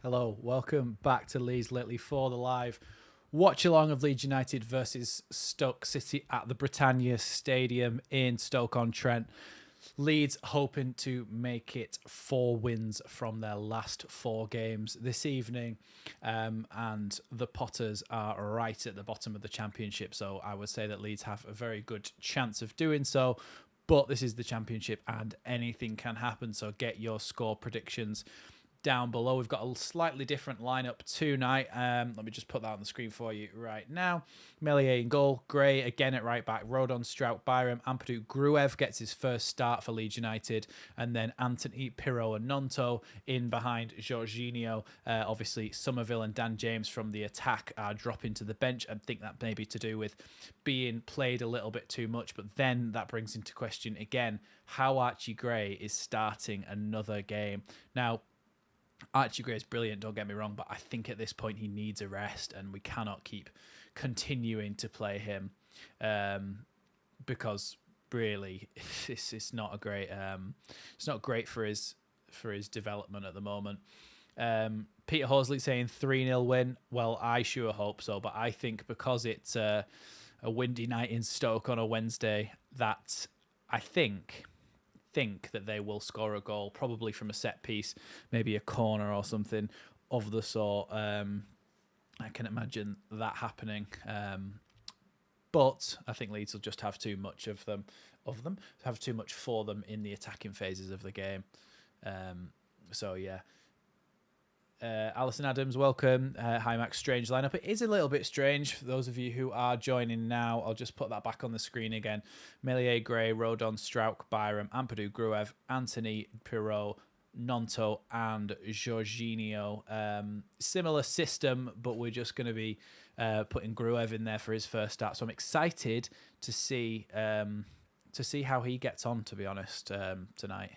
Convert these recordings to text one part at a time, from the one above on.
Hello, welcome back to Leeds Lately for the live watch along of Leeds United versus Stoke City at the Britannia Stadium in Stoke-on-Trent. Leeds hoping to make it 4 wins from their last 4 games this evening, and the Potters are right at the bottom of the Championship, so I would say that Leeds have a very good chance of doing so. But this is the Championship and anything can happen, so get your score predictions down below. We've got a slightly different lineup tonight. Let me just put that on the screen for you right now. Meslier in goal, Gray again at right back, Rodon, Strout, Byram, Ampadu, Gruev gets his first start for Leeds United, and then Anthony, Pirro and Nonto in behind Jorginho. Obviously Somerville and Dan James from the attack are dropping to the bench. I think that may be to do with being played a little bit too much, but then that brings into question again how Archie Gray is starting another game. Now, Archie Gray is brilliant, don't get me wrong, but I think at this point he needs a rest, and we cannot keep continuing to play him because really it's not a great it's not great for his development at the moment. Peter Horsley saying 3-0 win. Well, I sure hope so, but I think because it's a windy night in Stoke on a Wednesday, that I think that they will score a goal, probably from a set piece, maybe a corner or something of the sort. I can imagine that happening. But I think Leeds will just have too much have too much for them in the attacking phases of the game. So yeah. Alison Adams, welcome. Hi Max, strange lineup. It is a little bit strange for those of you who are joining now. I'll just put that back on the screen again. Meslier, Gray, Rodon, Strouk, Byram, Ampadu, Gruev, Anthony, Pirro, Nonto and Jorginho. Similar system, but we're just going to be putting Gruev in there for his first start. So I'm excited to see how he gets on, to be honest, tonight.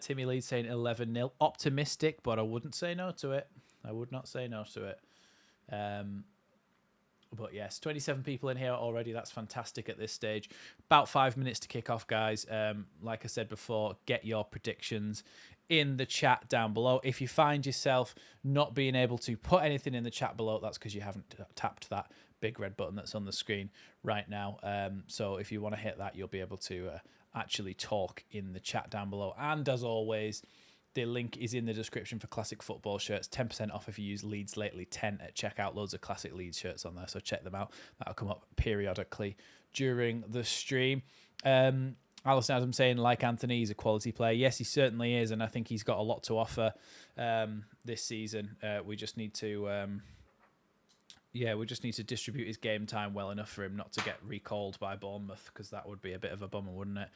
Timmy Leeds saying 11-0. Optimistic, but I wouldn't say no to it. I would not say no to it. But yes, 27 people in here already. That's fantastic at this stage. About 5 minutes to kick off, guys. Like I said before, get your predictions in the chat down below. If you find yourself not being able to put anything in the chat below, that's because you haven't tapped that big red button that's on the screen right now. So if you want to hit that, you'll be able to actually talk in the chat down below. And as always, the link is in the description for classic football shirts. 10% off if you use Leeds Lately 10 at checkout. Loads of classic Leeds shirts on there, so check them out. That'll come up periodically during the stream. Alison Adams saying, like Anthony, he's a quality player. Yes, he certainly is, and I think he's got a lot to offer this season. We just need to... we just need to distribute his game time well enough for him not to get recalled by Bournemouth, because that would be a bit of a bummer, wouldn't it?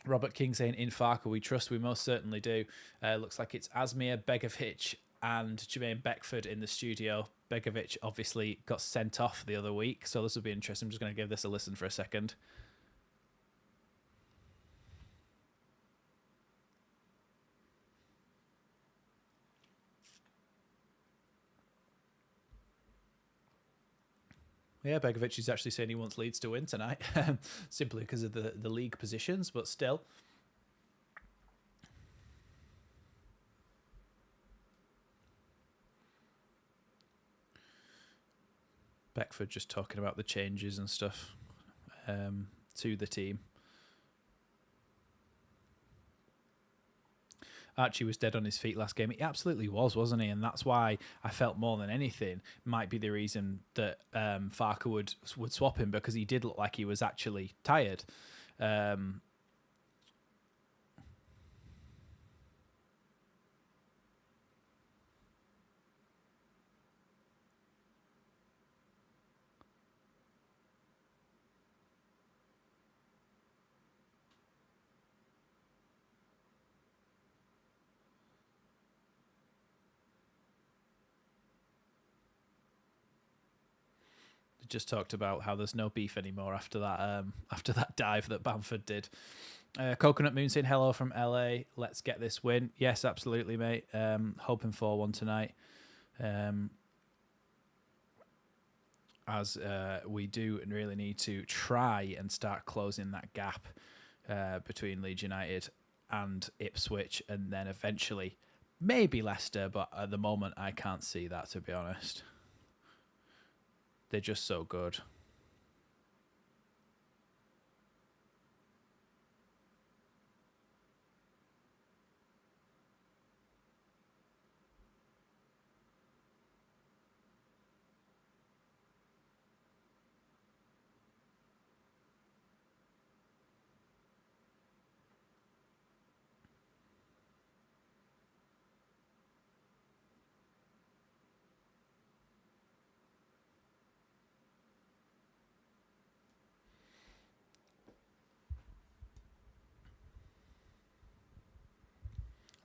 Robert King saying, in Farker we trust. We most certainly do. Looks like it's Asmir, Begovic and Jermaine Beckford in the studio. Begovic obviously got sent off the other week, so this will be interesting. I'm just going to give this a listen for a second. Yeah, Begovic is actually saying he wants Leeds to win tonight, simply because of the league positions, but still. Beckford just talking about the changes and stuff to the team. Archie was dead on his feet last game. He absolutely was, wasn't he? And that's why I felt more than anything might be the reason that Farker would swap him, because he did look like he was actually tired. Just talked about how there's no beef anymore after that dive that Bamford did. Coconut Moon saying hello from LA. Let's get this win. Yes, absolutely, mate. Hoping for one tonight. As we do really need to try and start closing that gap between Leeds United and Ipswich, and then eventually maybe Leicester, but at the moment I can't see that, to be honest. They're just so good.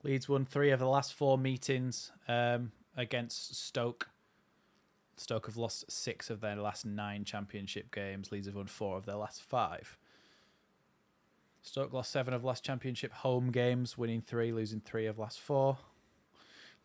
Leeds won 3 of the last 4 meetings against Stoke. Stoke have lost 6 of their last 9 championship games. Leeds have won 4 of their last 5. Stoke lost 7 of last championship home games, winning 3, losing 3 of last 4.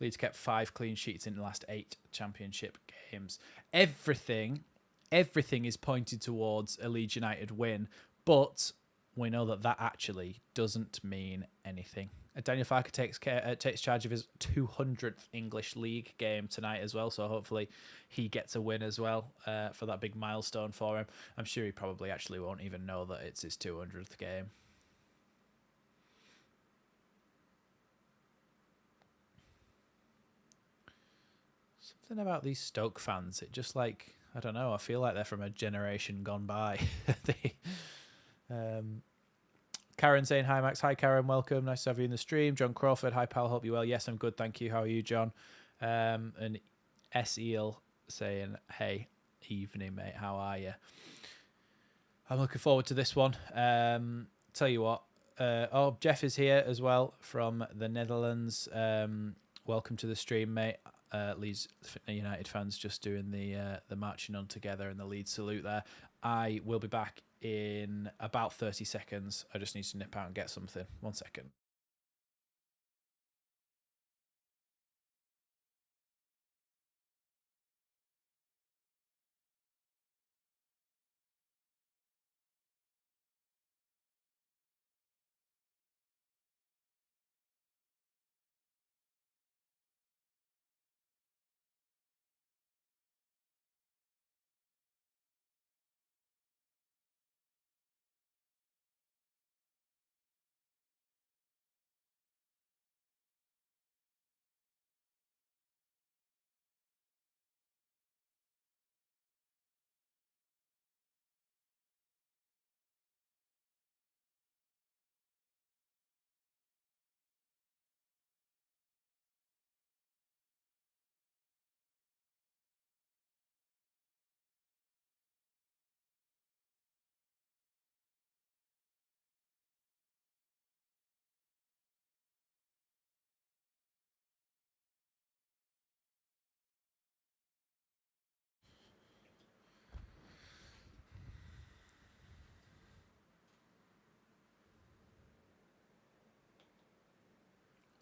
Leeds kept 5 clean sheets in the last 8 championship games. Everything is pointed towards a Leeds United win, but we know that actually doesn't mean anything. Daniel Farke takes charge of his 200th English League game tonight as well, so hopefully he gets a win as well for that big milestone for him. I'm sure he probably actually won't even know that it's his 200th game. Something about these Stoke fans, it just like, I don't know, I feel like they're from a generation gone by. Karen saying, hi, Max. Hi, Karen. Welcome. Nice to have you in the stream. John Crawford. Hi, pal. Hope you well. Yes, I'm good. Thank you. How are you, John? And S.E.L. saying, hey, evening, mate. How are you? I'm looking forward to this one. Tell you what. Jeff is here as well from the Netherlands. Welcome to the stream, mate. Leeds United fans just doing the marching on together and the Leeds salute there. I will be back in about 30 seconds. I just need to nip out and get something. 1 second.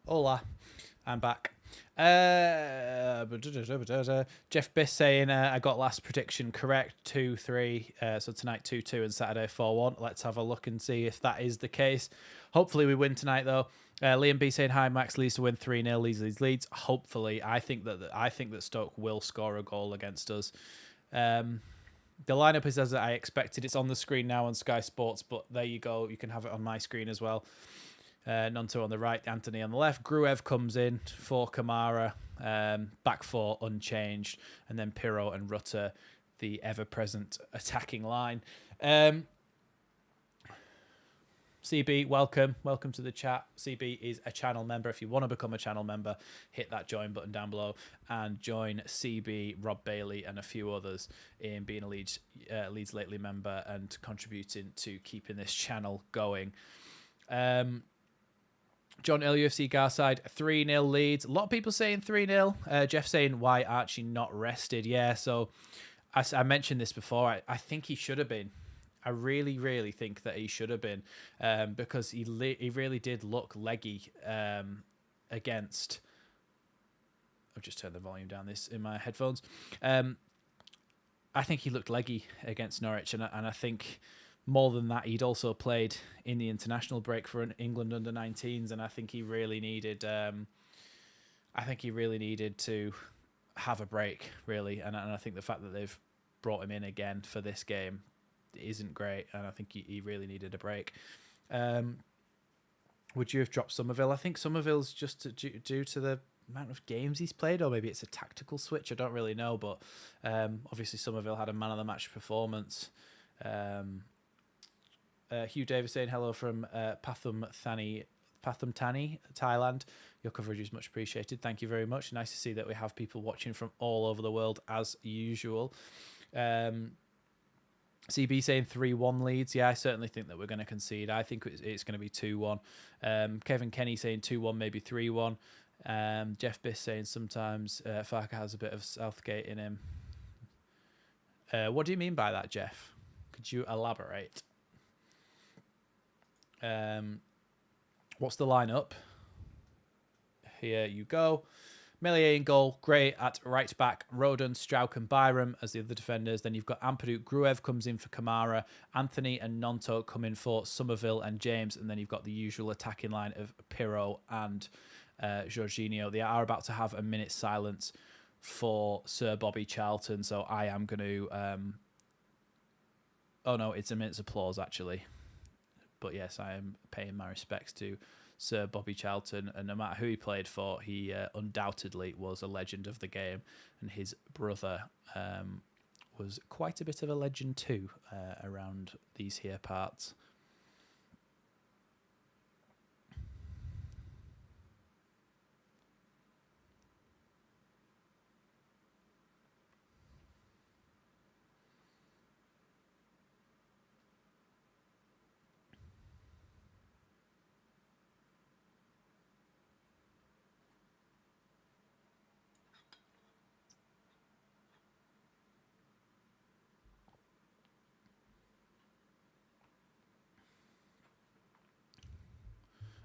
Hola, I'm back. Jeff Biss saying I got last prediction correct, 2-3. So tonight 2-2 and Saturday 4-1. Let's have a look and see if that is the case. Hopefully we win tonight though. Liam B saying hi, Max. Leeds to win 3-0. Leeds. Hopefully, I think that Stoke will score a goal against us. The lineup is as I expected. It's on the screen now on Sky Sports, but there you go. You can have it on my screen as well. Nonto on the right, Anthony on the left. Gruev comes in for Kamara, back 4 unchanged, and then Pirro and Rutter, the ever-present attacking line. CB, welcome to the chat. CB is a channel member. If you want to become a channel member, hit that join button down below and join CB, Rob Bailey, and a few others in being a Leeds Lately member and contributing to keeping this channel going. John LUFC Garside, 3-0 Leeds. A lot of people saying 3-0. Jeff saying, why Archie not rested? Yeah, so I mentioned this before. I think he should have been. I really, really think that he should have been because he really did look leggy against... I've just turned the volume down this in my headphones. I think he looked leggy against Norwich, and I think more than that, he'd also played in the international break for an England under-19s, and I think he really needed. I think he really needed to have a break, really, and I think the fact that they've brought him in again for this game isn't great, and I think he really needed a break. Would you have dropped Somerville? I think Somerville's just due to the amount of games he's played, or maybe it's a tactical switch. I don't really know, but obviously Somerville had a man of the match performance. Hugh Davis saying hello from Pathum Thani, Thailand. Your coverage is much appreciated. Thank you very much. Nice to see that we have people watching from all over the world as usual. CB saying 3-1 Leeds. Yeah, I certainly think that we're going to concede. I think it's going to be 2-1. Kevin Kenny saying 2-1, maybe 3-1. Jeff Biss saying sometimes Farker has a bit of Southgate in him. What do you mean by that, Jeff? Could you elaborate? What's the lineup? Here you go. Meslier in goal, Gray at right back, Roden, Strauch and Byram as the other defenders. Then you've got Ampadu, Gruev comes in for Kamara, Anthony and Nonto come in for Somerville and James, and then you've got the usual attacking line of Pirro and Jorginho. They are about to have a minute's silence for Sir Bobby Charlton, so I am going to... oh no, it's a minute's applause actually. But yes, I am paying my respects to Sir Bobby Charlton, and no matter who he played for, he undoubtedly was a legend of the game, and his brother was quite a bit of a legend too around these here parts.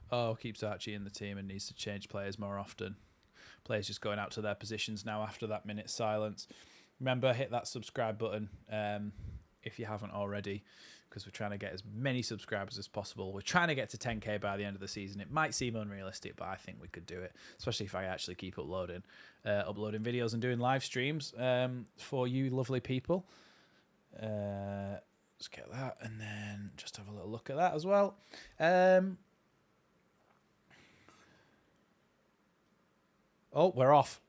Oh, keeps Archie in the team and needs to change players more often. Players just going out to their positions now after that minute silence. Remember, hit that subscribe button if you haven't already, because we're trying to get as many subscribers as possible. We're trying to get to 10k by the end of the season. It might seem unrealistic, but I think we could do it, especially if I actually keep uploading videos and doing live streams for you lovely people. Let's get that, and then just have a little look at that as well. Oh, we're off.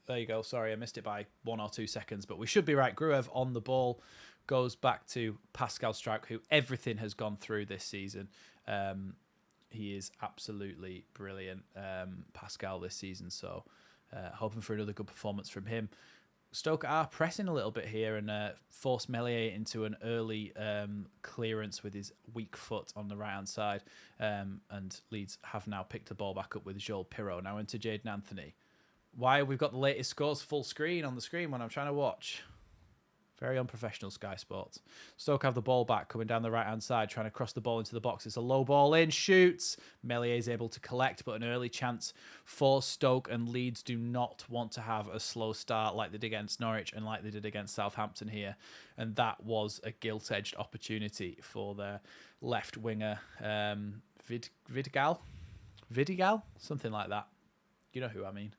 There you go. Sorry, I missed it by 1 or 2 seconds, but we should be right. Gruev on the ball goes back to Pascal Struijk, who everything has gone through this season. He is absolutely brilliant, Pascal, this season. So hoping for another good performance from him. Stoke are pressing a little bit here and force Meslier into an early clearance with his weak foot on the right-hand side. And Leeds have now picked the ball back up with Joel Pirro. Now into Jayden Anthony. Why have we got the latest scores full screen on the screen when I'm trying to watch? Very unprofessional, Sky Sports. Stoke have the ball back, coming down the right-hand side, trying to cross the ball into the box. It's a low ball in, shoots. Meslier is able to collect, but an early chance for Stoke, and Leeds do not want to have a slow start like they did against Norwich and like they did against Southampton here. And that was a gilt-edged opportunity for their left winger, Vidigal? Something like that. You know who I mean.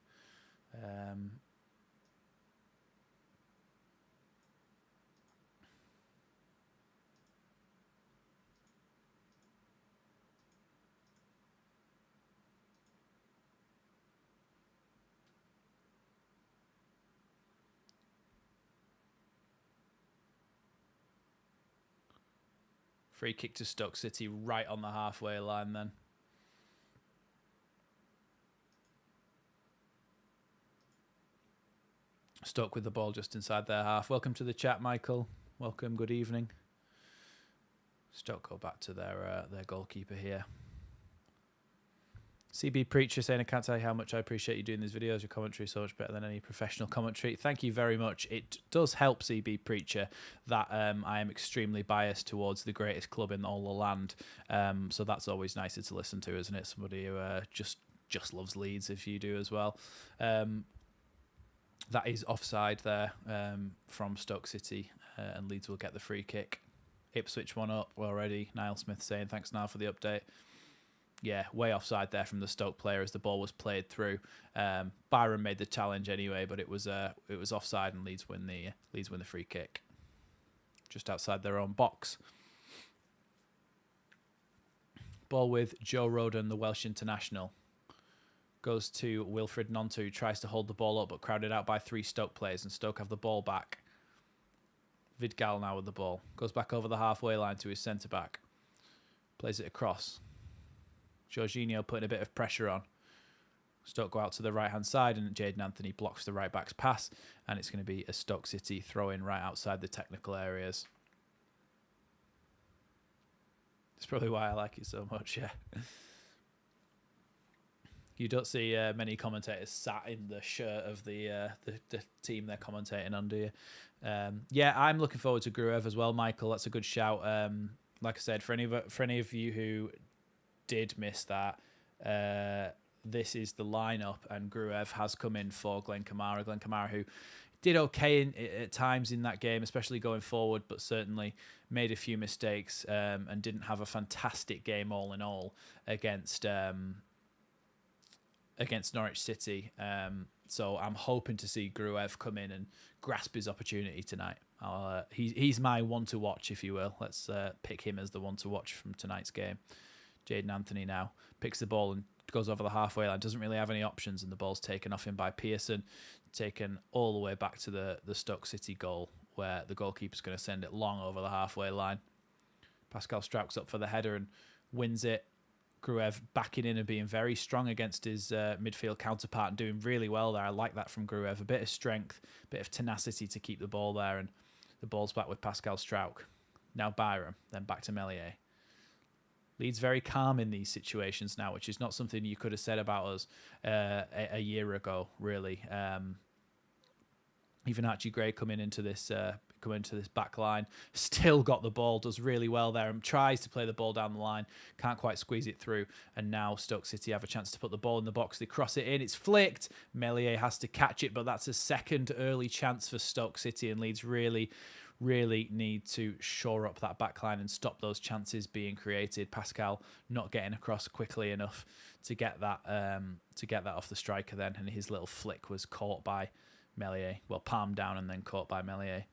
Free kick to Stoke City right on the halfway line then. Stoke with the ball just inside their half. Welcome to the chat, Michael. Welcome, good evening. Stoke go back to their goalkeeper here. CB Preacher saying, I can't tell you how much I appreciate you doing these videos. Your commentary is so much better than any professional commentary. Thank you very much. It does help, CB Preacher, that I am extremely biased towards the greatest club in all the land. So that's always nicer to listen to, isn't it? Somebody who just loves Leeds, if you do as well. That is offside there from Stoke City, and Leeds will get the free kick. Ipswich one up already. Niall Smith saying, thanks, Niall, for the update. Yeah, way offside there from the Stoke player as the ball was played through. Byron made the challenge anyway, but it was offside, and Leeds win the free kick just outside their own box. Ball with Joe Roden, the Welsh international. Goes to Wilfred Gnonto, who tries to hold the ball up, but crowded out by 3 Stoke players, and Stoke have the ball back. Vidgal now with the ball. Goes back over the halfway line to his centre-back. Plays it across. Jorginho putting a bit of pressure on. Stoke go out to the right-hand side, and Jayden Anthony blocks the right-back's pass, and it's going to be a Stoke City throw-in right outside the technical areas. That's probably why I like it so much, yeah. You don't see many commentators sat in the shirt of the team they're commentating on, do you? Yeah, I'm looking forward to Gruev as well, Michael. That's a good shout. Like I said, for any of you who did miss that, this is the lineup, and Gruev has come in for Glenn Kamara. Glenn Kamara, who did okay at times in that game, especially going forward, but certainly made a few mistakes and didn't have a fantastic game all in all against Norwich City. So I'm hoping to see Gruev come in and grasp his opportunity tonight. He's my one to watch, if you will. Let's pick him as the one to watch from tonight's game. Jayden Anthony now picks the ball and goes over the halfway line. Doesn't really have any options, and the ball's taken off him by Pearson, taken all the way back to the Stoke City goal, where the goalkeeper's going to send it long over the halfway line. Pascal Strauch's up for the header and wins it. Gruev backing in and being very strong against his midfield counterpart and doing really well there. I like that from Gruev. A bit of strength, a bit of tenacity to keep the ball there, and the ball's back with Pascal Strauch. Now Byram, then back to Meslier. Leeds very calm in these situations now, which is not something you could have said about us a year ago, really. Even Archie Gray coming into this back line, still got the ball, does really well there, and tries to play the ball down the line, can't quite squeeze it through, and now Stoke City have a chance to put the ball in the box. They cross it in, it's flicked, Meslier has to catch it, but that's a second early chance for Stoke City, and Leeds really need to shore up that back line and stop those chances being created. Pascal not getting across quickly enough to get that off the striker then, and his little flick was caught by Meslier. Well, palmed down and then caught by Meslier.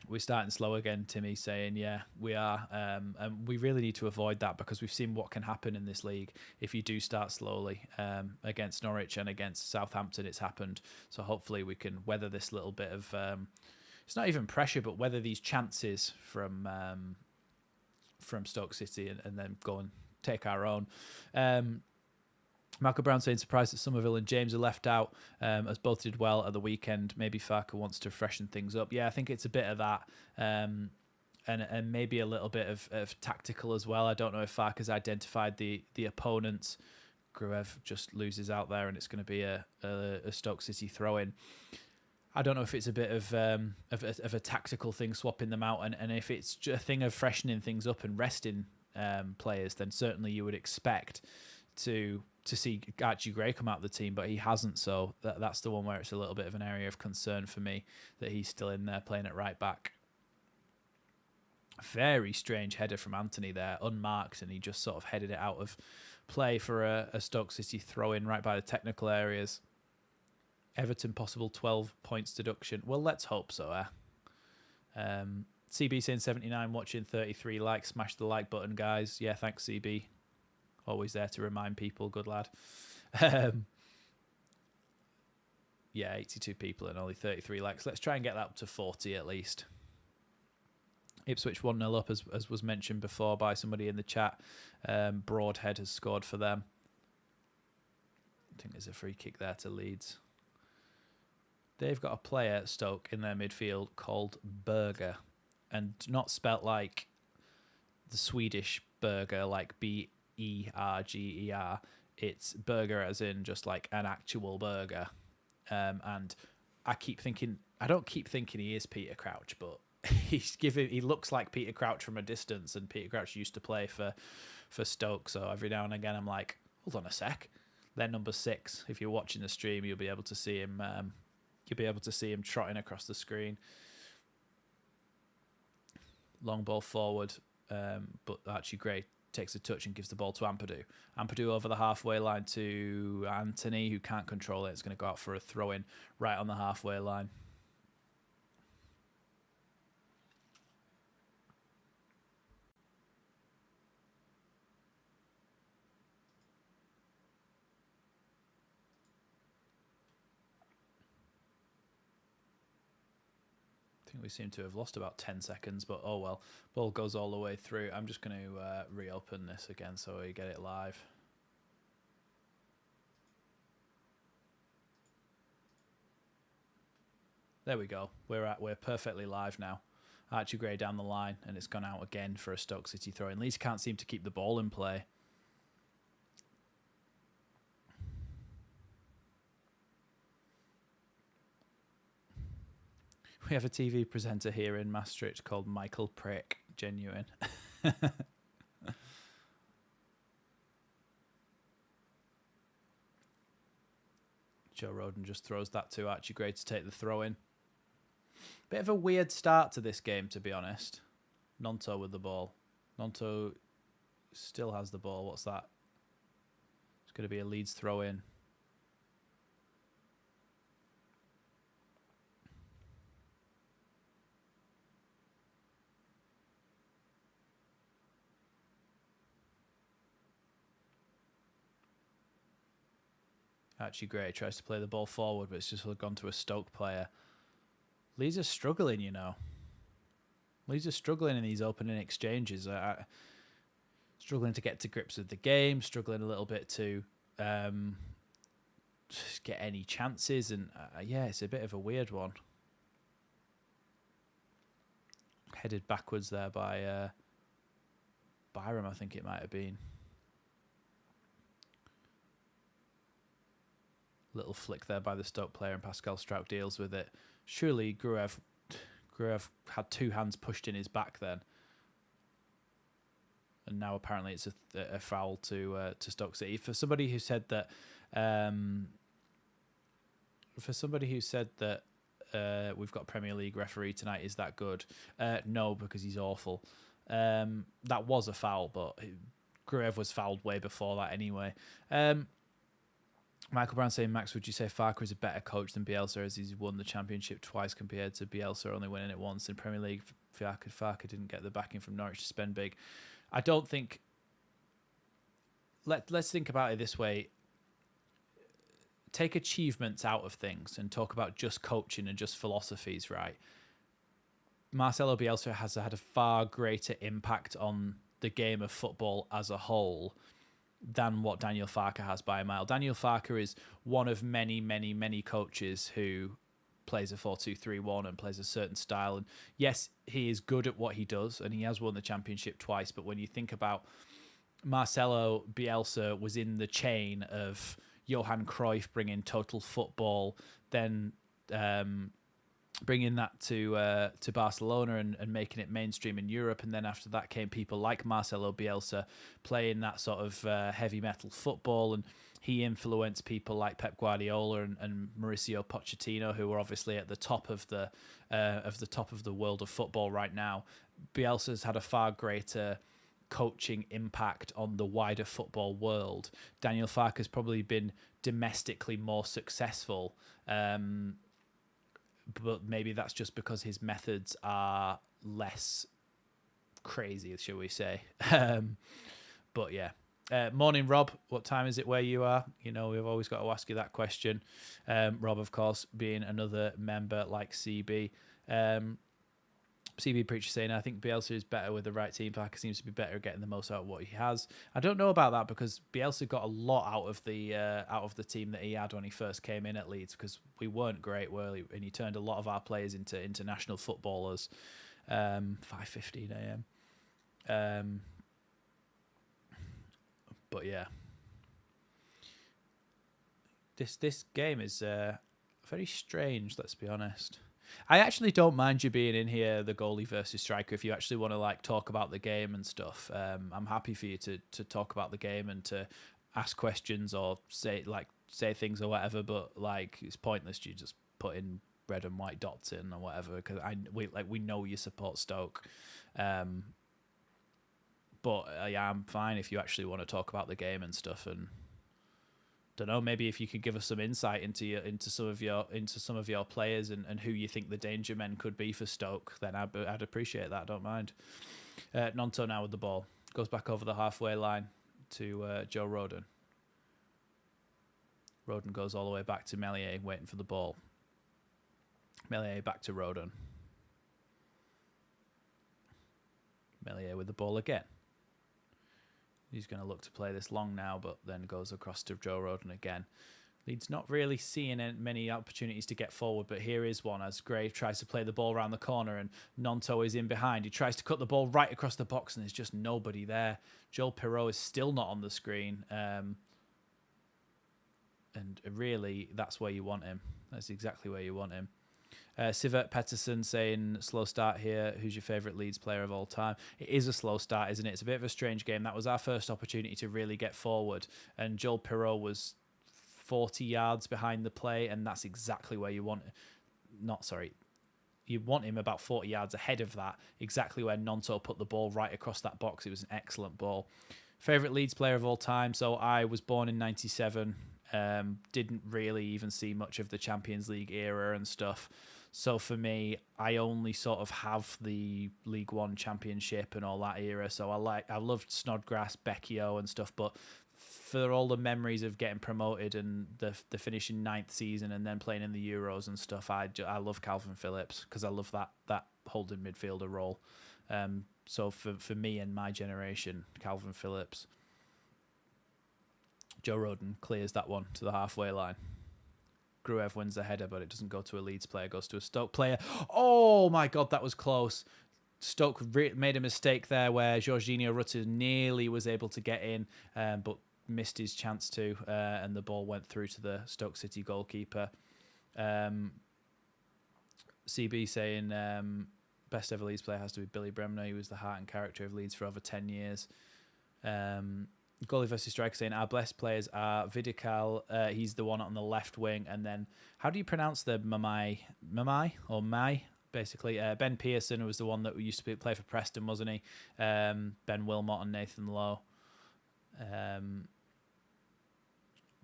We're starting slow again, Timmy, saying, yeah, we are. And we really need to avoid that, because we've seen what can happen in this league if you do start slowly. Against Norwich and against Southampton, it's happened. So hopefully we can weather this little bit of... it's not even pressure, but weather these chances from Stoke City and then go and take our own. Michael Brown saying surprised that Somerville and James are left out, as both did well at the weekend. Maybe Farke wants to freshen things up. Yeah, I think it's a bit of that, and maybe a little bit of tactical as well. I don't know if Farke has identified the opponents. Gruev just loses out there, and it's going to be a Stoke City throw-in. I don't know if it's a bit of a tactical thing, swapping them out, and if it's a thing of freshening things up and resting players, then certainly you would expect to see Archie Gray come out of the team, but he hasn't, so that's the one where it's a little bit of an area of concern for me, that he's still in there playing at right back. Very strange header from Anthony there, unmarked, and he just sort of headed it out of play for a Stoke City throw-in right by the technical areas. Everton possible 12 points deduction. Well, let's hope so, CB saying 79, watching 33 likes. Smash the like button, guys. Yeah, thanks, CB. Always there to remind people. Good lad. Yeah, 82 people and only 33 likes. Let's try and get that up to 40 at least. Ipswich 1-0 up, as was mentioned before by somebody in the chat. Broadhead has scored for them. I think there's a free kick there to Leeds. They've got a player at Stoke in their midfield called Berger, and not spelt like the Swedish burger, like Berger. It's burger as in just like an actual burger. And I don't keep thinking he is Peter Crouch, but he looks like Peter Crouch from a distance, and Peter Crouch used to play for Stoke, so every now and again I'm like, hold on a sec. They're number 6. If you're watching the stream, you'll be able to see him trotting across the screen. long ball forward, but Archie Gray takes a touch and gives the ball to Ampadu. Ampadu over the halfway line to Anthony, who can't control it. It's going to go out for a throw-in right on the halfway line. I think we seem to have lost about 10 seconds, but oh well. Ball goes all the way through. I'm just going to reopen this again so we get it live. There we go. We're perfectly live now. Archie Gray down the line, and it's gone out again for a Stoke City throw-in. Leeds can't seem to keep the ball in play. We have a TV presenter here in Maastricht called Michael Prick. Genuine. Joe Rodon just throws that to Archie Gray to take the throw-in. Bit of a weird start to this game, to be honest. Nonto with the ball. Nonto still has the ball. What's that? It's going to be a Leeds throw-in. Archie Gray tries to play the ball forward, but it's just gone to a Stoke player. Leeds are struggling, you know. Leeds are struggling in these opening exchanges. Struggling to get to grips with the game, struggling a little bit to get any chances. And yeah, it's a bit of a weird one. Headed backwards there by Byram, I think it might have been. Little flick there by the Stoke player, and Pascal Struijk deals with it. Surely Gruev had two hands pushed in his back then, and now apparently it's a foul to Stoke City. For somebody who said that, we've got Premier League referee tonight, is that good? No, because he's awful. That was a foul, but Gruev was fouled way before that anyway. Michael Brown saying, Max, would you say Farke is a better coach than Bielsa, as he's won the championship twice compared to Bielsa only winning it once? In Premier League, Farke didn't get the backing from Norwich to spend big. I don't think... Let's think about it this way. Take achievements out of things and talk about just coaching and just philosophies, right? Marcelo Bielsa has had a far greater impact on the game of football as a whole than what Daniel Farke has by a mile. Daniel Farke is one of many, many, many coaches who plays a 4-2-3-1 and plays a certain style. And yes, he is good at what he does, and he has won the championship twice. But when you think about Marcelo Bielsa was in the chain of Johan Cruyff bringing total football, then bringing that to Barcelona and making it mainstream in Europe. And then after that came people like Marcelo Bielsa playing that sort of heavy metal football. And he influenced people like Pep Guardiola and Mauricio Pochettino, who are obviously at the top of the world of football right now. Bielsa's had a far greater coaching impact on the wider football world. Daniel Farke has probably been domestically more successful, but maybe that's just because his methods are less crazy, shall we say. But yeah. Morning, Rob. What time is it where you are? You know, we've always got to ask you that question. Rob, of course, being another member like CB. CB Preacher saying, I think Bielsa is better with the right team. Farke seems to be better at getting the most out of what he has. I don't know about that, because Bielsa got a lot out of the team that he had when he first came in at Leeds, because we weren't great, were we? And he turned a lot of our players into international footballers. 5:15 a.m. But yeah, this game is very strange. Let's be honest. I actually don't mind you being in here, the goalie versus striker, if you actually want to like talk about the game and stuff. I'm happy for you to talk about the game and to ask questions or say things or whatever. But like, it's pointless you just putting red and white dots in or whatever, because we know you support Stoke. But yeah, I'm fine if you actually want to talk about the game and stuff. And don't know, maybe if you could give us some insight into some of your players and who you think the danger men could be for Stoke, then I'd appreciate that. I don't mind. Nonto now with the ball, goes back over the halfway line to Joe Rodon. Rodon goes all the way back to Meslier, waiting for the ball. Meslier back to Rodon. Meslier with the ball again. He's going to look to play this long now, but then goes across to Joe Rodon again. Leeds not really seeing many opportunities to get forward, but here is one as Gray tries to play the ball around the corner and Nonto is in behind. He tries to cut the ball right across the box and there's just nobody there. Joel Pirot is still not on the screen. And really, that's where you want him. That's exactly where you want him. Sivert Pettersson saying, slow start here. Who's your favourite Leeds player of all time? It is a slow start, isn't it? It's a bit of a strange game. That was our first opportunity to really get forward. And Joel Pirot was 40 yards behind the play, and that's exactly where you want it. You want him about 40 yards ahead of that, exactly where Nonto put the ball right across that box. It was an excellent ball. Favourite Leeds player of all time? So I was born in 97. Didn't really even see much of the Champions League era and stuff. So for me, I only sort of have the League One Championship and all that era. So I loved Snodgrass, Becchio and stuff. But for all the memories of getting promoted and the finishing 9th season and then playing in the Euros and stuff, I love Calvin Phillips because I love that holding midfielder role. So for me and my generation, Calvin Phillips. Joe Rodon clears that one to the halfway line. Gruev wins the header, but it doesn't go to a Leeds player. It goes to a Stoke player. Oh, my God, that was close. Stoke made a mistake there where Jorginho Rutter nearly was able to get in, but missed his chance to, and the ball went through to the Stoke City goalkeeper. CB saying best ever Leeds player has to be Billy Bremner. He was the heart and character of Leeds for over 10 years. Goalie versus striker saying our best players are Vidical, he's the one on the left wing, and then how do you pronounce the Mamai or Mai? Basically, Ben Pearson was the one that used to play for Preston, wasn't he? Ben Wilmot and Nathan Lowe.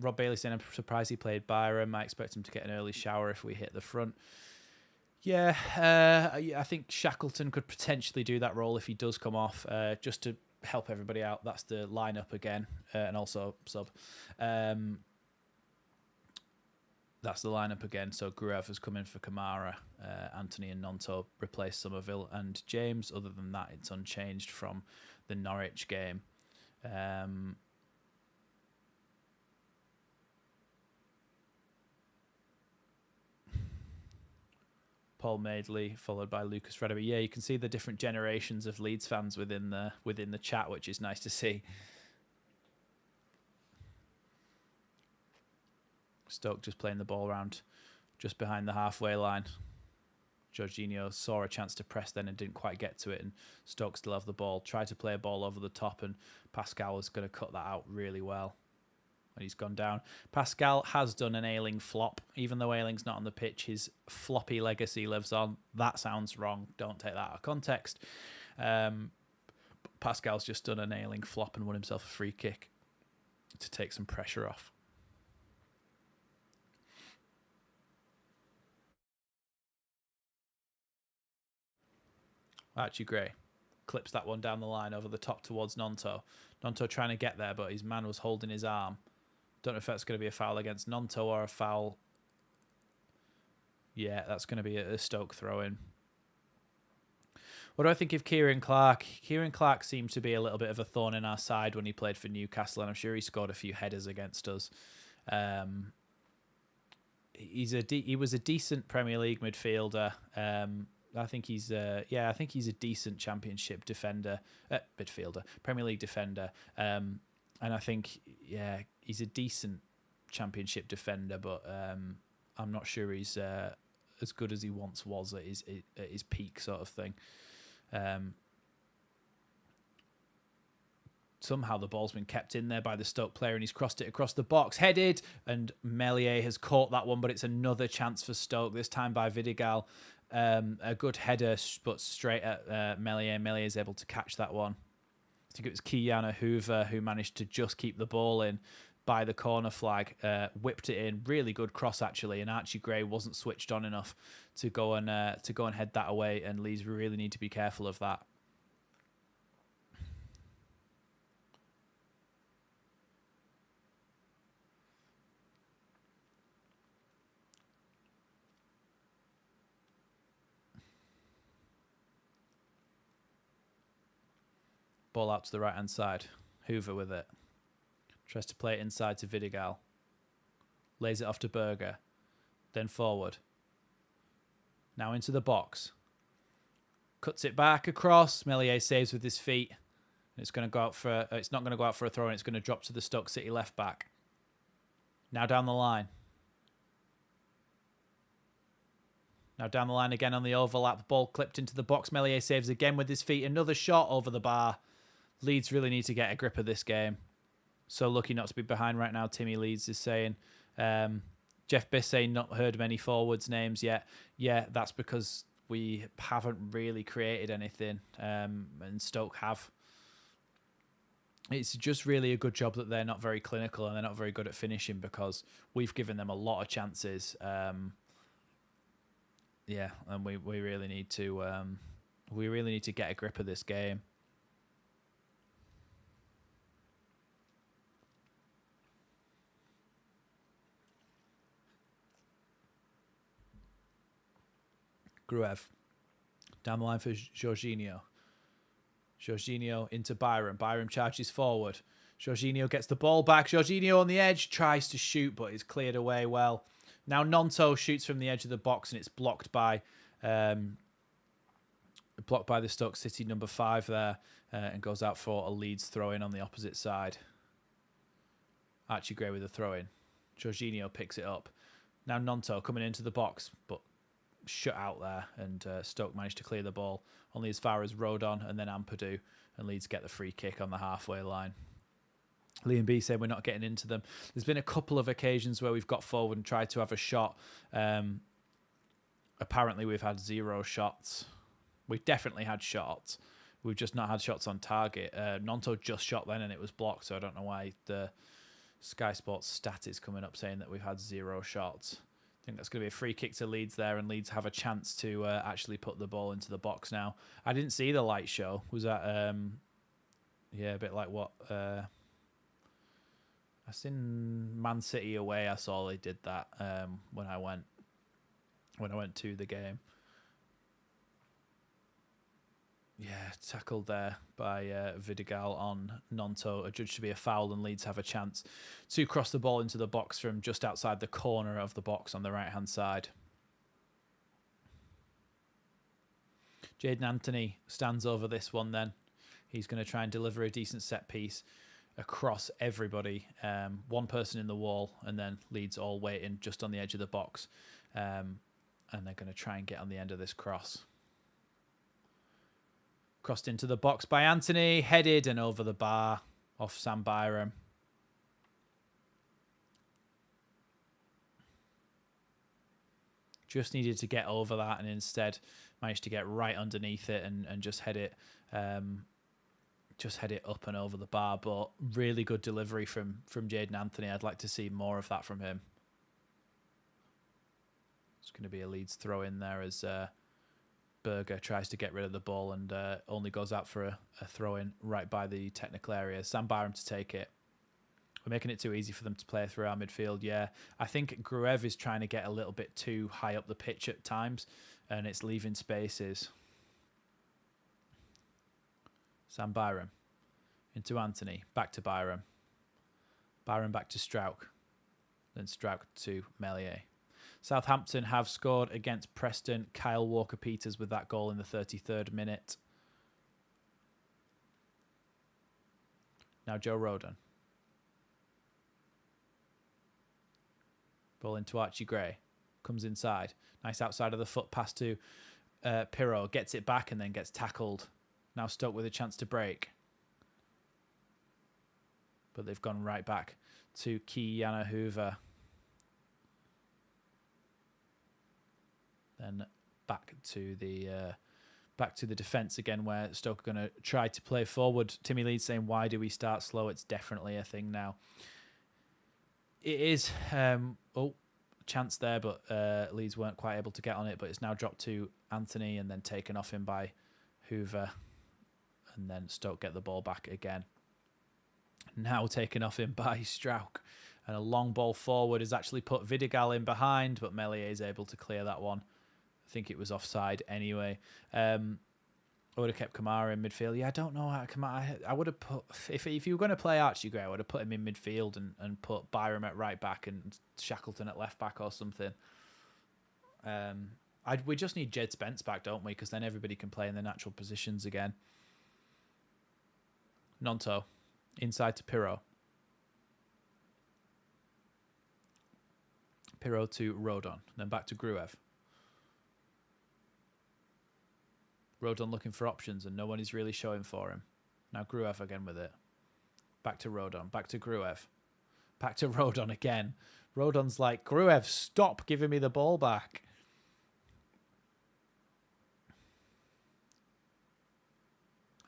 Rob Bailey saying I'm surprised he played Byram. I expect him to get an early shower if we hit the front. Yeah, I think Shackleton could potentially do that role if he does come off, just to help everybody out. That's the lineup again, and also sub. That's the lineup again. So Gruev has come in for Kamara, Anthony and Nonto replace Somerville and James. Other than that, it's unchanged from the Norwich game. Paul Madeley, followed by Lucas Frederick. Yeah, you can see the different generations of Leeds fans within the chat, which is nice to see. Stoke just playing the ball around just behind the halfway line. Jorginho saw a chance to press then and didn't quite get to it, and Stoke still have the ball. Tried to play a ball over the top, and Pascal was going to cut that out really well. And he's gone down. Pascal has done an Ayling flop. Even though Ayling's not on the pitch, his floppy legacy lives on. That sounds wrong. Don't take that out of context. Pascal's just done an Ayling flop and won himself a free kick to take some pressure off. Archie Gray clips that one down the line over the top towards Nonto. Nonto trying to get there, but his man was holding his arm. Don't know if that's going to be a foul against Nonto or a foul. Yeah, that's going to be a Stoke throw-in. What do I think of Kieran Clark? Kieran Clark seemed to be a little bit of a thorn in our side when he played for Newcastle, and I'm sure he scored a few headers against us. He was a decent Premier League midfielder. I think he's a decent Championship defender, midfielder, Premier League defender. And I think, he's a decent Championship defender, but I'm not sure he's as good as he once was at his peak sort of thing. somehow the ball's been kept in there by the Stoke player, and he's crossed it across the box, headed, and Meslier has caught that one, but it's another chance for Stoke, this time by Vidigal. A good header, but straight at Meslier. Meslier is able to catch that one. I think it was Kiana Hoover who managed to just keep the ball in by the corner flag, whipped it in. Really good cross, actually, and Archie Gray wasn't switched on enough to go and head that away, and Leeds really need to be careful of that. Ball out to the right-hand side. Hoover with it. Tries to play it inside to Vidigal. Lays it off to Berger. Then forward. Now into the box. Cuts it back across. Meslier saves with his feet. It's going to go out for. It's not going to go out for a throw, and it's going to drop to the Stoke City left back. Now down the line. Now down the line again on the overlap. Ball clipped into the box. Meslier saves again with his feet. Another shot over the bar. Leeds really need to get a grip of this game. So lucky not to be behind right now, Timmy Leeds is saying. Jeff Biss saying not heard many forwards' names yet. Yeah, that's because we haven't really created anything, and Stoke have. It's just really a good job that they're not very clinical and they're not very good at finishing, because we've given them a lot of chances. Yeah, and we really need to get a grip of this game. Gruev. Down the line for Jorginho. Jorginho into Byram. Byram charges forward. Jorginho gets the ball back. Jorginho on the edge. Tries to shoot, but is cleared away well. Now Nonto shoots from the edge of the box, and it's blocked by the Stoke City number 5 there, and goes out for a Leeds throw-in on the opposite side. Archie Gray with a throw-in. Jorginho picks it up. Now Nonto coming into the box, but shut out there, and Stoke managed to clear the ball only as far as Rodon and then Ampadu, and Leeds get the free kick on the halfway line. Liam B said we're not getting into them. There's been a couple of occasions where we've got forward and tried to have a shot. Apparently we've had 0 shots. We've definitely had shots. We've just not had shots on target. Nonto just shot then and it was blocked, so I don't know why the Sky Sports stat is coming up saying that we've had 0 shots. I think that's going to be a free kick to Leeds there, and Leeds have a chance to actually put the ball into the box now. I didn't see the light show. Was that, yeah, a bit like what... I seen Man City away. I saw they did that when I went to the game. Yeah, tackled there by Vidigal on Nonto, adjudged to be a foul, and Leeds have a chance to cross the ball into the box from just outside the corner of the box on the right-hand side. Jayden Anthony stands over this one then. He's going to try and deliver a decent set piece across everybody. One person in the wall, and then Leeds all waiting just on the edge of the box. And they're going to try and get on the end of this cross. Crossed into the box by Anthony, headed and over the bar off Sam Byram. Just needed to get over that, and instead managed to get right underneath it and just head it up and over the bar. But really good delivery from Jayden Anthony. I'd like to see more of that from him. It's going to be a Leeds throw in there as Berger tries to get rid of the ball and only goes out for a throw-in right by the technical area. Sam Byram to take it. We're making it too easy for them to play through our midfield, yeah. I think Gruev is trying to get a little bit too high up the pitch at times, and it's leaving spaces. Sam Byram into Anthony, back to Byram. Byram back to Strauch. Then Strauch to Meslier. Southampton have scored against Preston. Kyle Walker-Peters with that goal in the 33rd minute. Now Joe Rodon. Ball into Archie Gray. Comes inside. Nice outside of the foot pass to Pirro. Gets it back and then gets tackled. Now Stoke with a chance to break. but they've gone right back to Kiana Hoover. Then back to the defence again, where Stoke are going to try to play forward. Timmy Leeds saying, why do we start slow? It's definitely a thing now. It is. Chance there, but Leeds weren't quite able to get on it, but it's now dropped to Anthony and then taken off him by Hoover. And then Stoke get the ball back again. Now taken off him by Strauch. And a long ball forward has actually put Vidigal in behind, but Meslier is able to clear that one. I think it was offside anyway. I would have kept Kamara in midfield. Yeah, I don't know how Kamara. I would have put if you were going to play Archie Gray, I would have put him in midfield and put Byram at right back and Shackleton at left back or something. We just need Jed Spence back, don't we? Because then everybody can play in their natural positions again. Nonto inside to Pirro. Pirro to Rodon, then back to Gruev. Rodon looking for options and no one is really showing for him. Now Gruev again with it. Back to Rodon, back to Gruev. Back to Rodon again. Rodon's like, Gruev, stop giving me the ball back.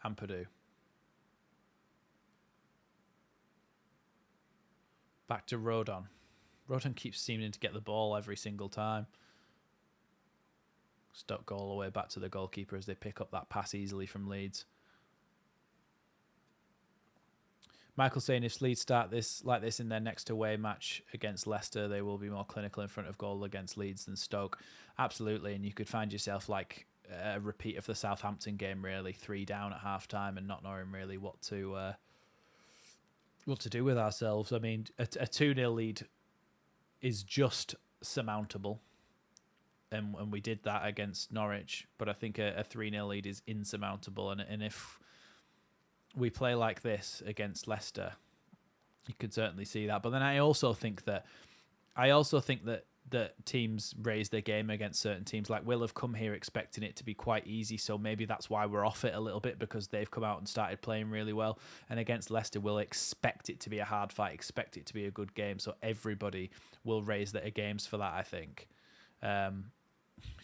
Ampadu. Back to Rodon. Rodon keeps seeming to get the ball every single time. Stoke go all the way back to the goalkeeper as they pick up that pass easily from Leeds. Michael saying if Leeds start this like this in their next away match against Leicester, they will be more clinical in front of goal against Leeds than Stoke. Absolutely, and you could find yourself like a repeat of the Southampton game, really, 3 down at half time and not knowing really what to do with ourselves. I mean, a 2-0 lead is just surmountable. And we did that against Norwich, but I think a 3-0 lead is insurmountable. And if we play like this against Leicester, you could certainly see that. But then I also think that teams raise their game against certain teams. Like, we'll have come here expecting it to be quite easy, so maybe that's why we're off it a little bit, because they've come out and started playing really well. And against Leicester, we'll expect it to be a hard fight, expect it to be a good game, so everybody will raise their games for that, I think.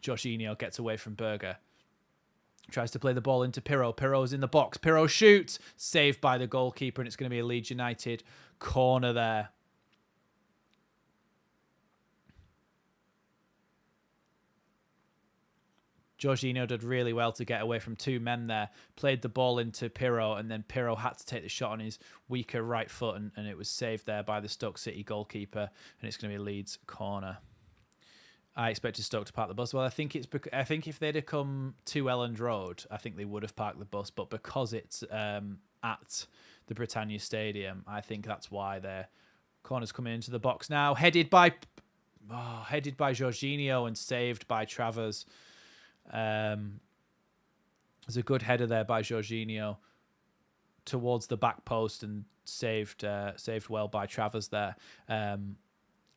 Jorginho gets away from Berger. Tries to play the ball into Pirro. Pirro's in the box. Pirro shoots. Saved by the goalkeeper, and it's going to be a Leeds United corner there. Jorginho did really well to get away from 2 men there. Played the ball into Pirro, and then Pirro had to take the shot on his weaker right foot, and it was saved there by the Stoke City goalkeeper, and it's going to be a Leeds corner. I expected Stoke to park the bus. Well, I think if they'd have come to Elland Road, I think they would have parked the bus. But because it's at the Britannia Stadium, I think that's why their corner's coming into the box now. Headed by Jorginho and saved by Travers. There's a good header there by Jorginho towards the back post and saved well by Travers there.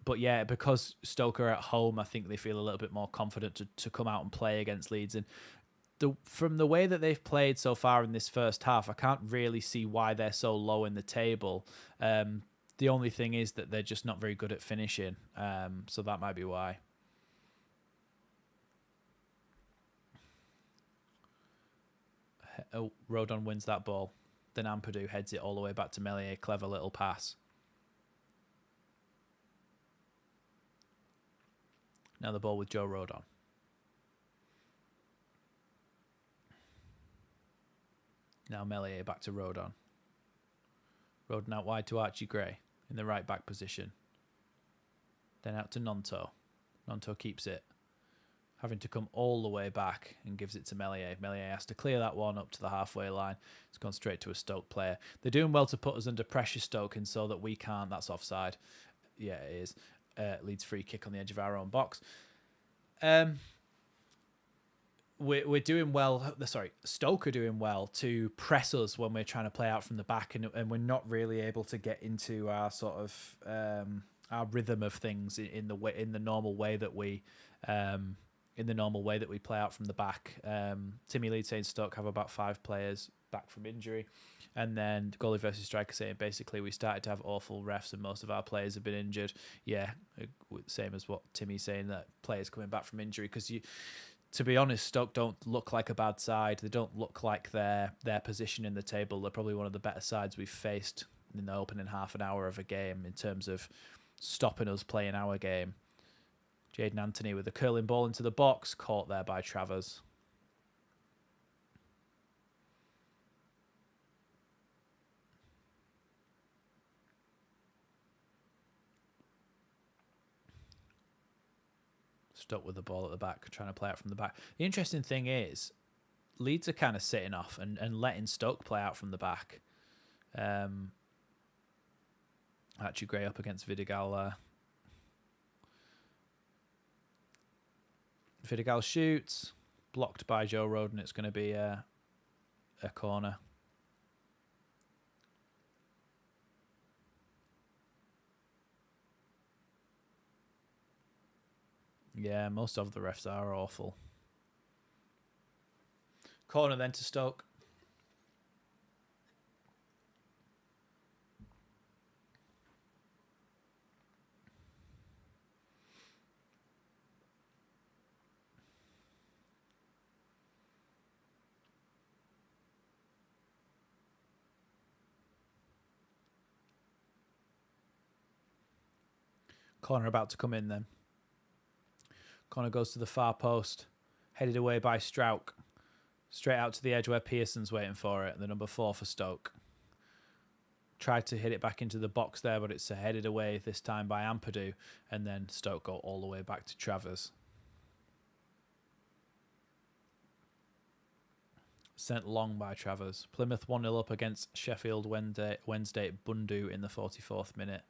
But yeah, because Stoke are at home, I think they feel a little bit more confident to come out and play against Leeds. And from the way that they've played so far in this first half, I can't really see why they're so low in the table. The only thing is that they're just not very good at finishing. So that might be why. Oh, Rodon wins that ball. Then Ampadu heads it all the way back to Meslier. Clever little pass. Now the ball with Joe Rodon. Now Meslier back to Rodon. Rodon out wide to Archie Gray in the right back position. Then out to Nonto. Nonto keeps it. Having to come all the way back and gives it to Meslier. Meslier has to clear that one up to the halfway line. It's gone straight to a Stoke player. They're doing well to put us under pressure, Stoke, and so that we can't. That's offside. Yeah, it is. Leeds free kick on the edge of our own box. We're doing well. Sorry, Stoke are doing well to press us when we're trying to play out from the back, and we're not really able to get into our sort of our rhythm of things in the normal way that we play out from the back. Timmy Leeds saying Stoke have about 5 players back from injury. And then goalie versus striker saying basically we started to have awful refs and most of our players have been injured. Yeah, same as what Timmy's saying, that players coming back from injury, because to be honest, Stoke don't look like a bad side. They don't look like their position in the table. They're probably one of the better sides we've faced in the opening half an hour of a game in terms of stopping us playing our game. Jayden Anthony with a curling ball into the box, caught there by Travers. Stuck with the ball at the back, trying to play out from the back. The interesting thing is, Leeds are kind of sitting off and letting Stoke play out from the back. Archie Gray up against Vidigal there. Vidigal shoots, blocked by Joe Roden. It's going to be a corner. Yeah, most of the refs are awful. Corner then to Stoke. Corner about to come in then. Corner goes to the far post, headed away by Strauch. Straight out to the edge where Pearson's waiting for it, the number 4 for Stoke. Tried to hit it back into the box there, but it's headed away this time by Ampadu, and then Stoke go all the way back to Travers. Sent long by Travers. Plymouth 1-0 up against Sheffield Wednesday at Bundu in the 44th minute.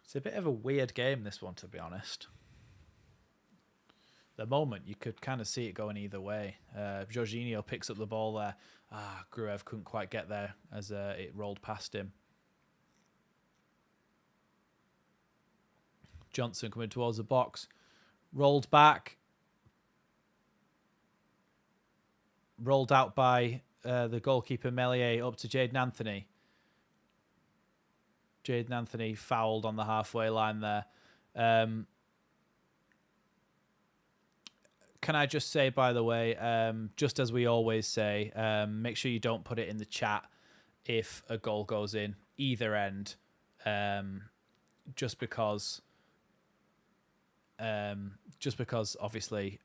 It's a bit of a weird game, this one, to be honest. The moment, you could kind of see it going either way. Jorginho picks up the ball there. Gruev couldn't quite get there as it rolled past him. Johnson coming towards the box. Rolled back. Rolled out by the goalkeeper, Melier, up to Jayden Anthony. Jayden Anthony fouled on the halfway line there. Can I just say, by the way, just as we always say, make sure you don't put it in the chat if a goal goes in either end, just because obviously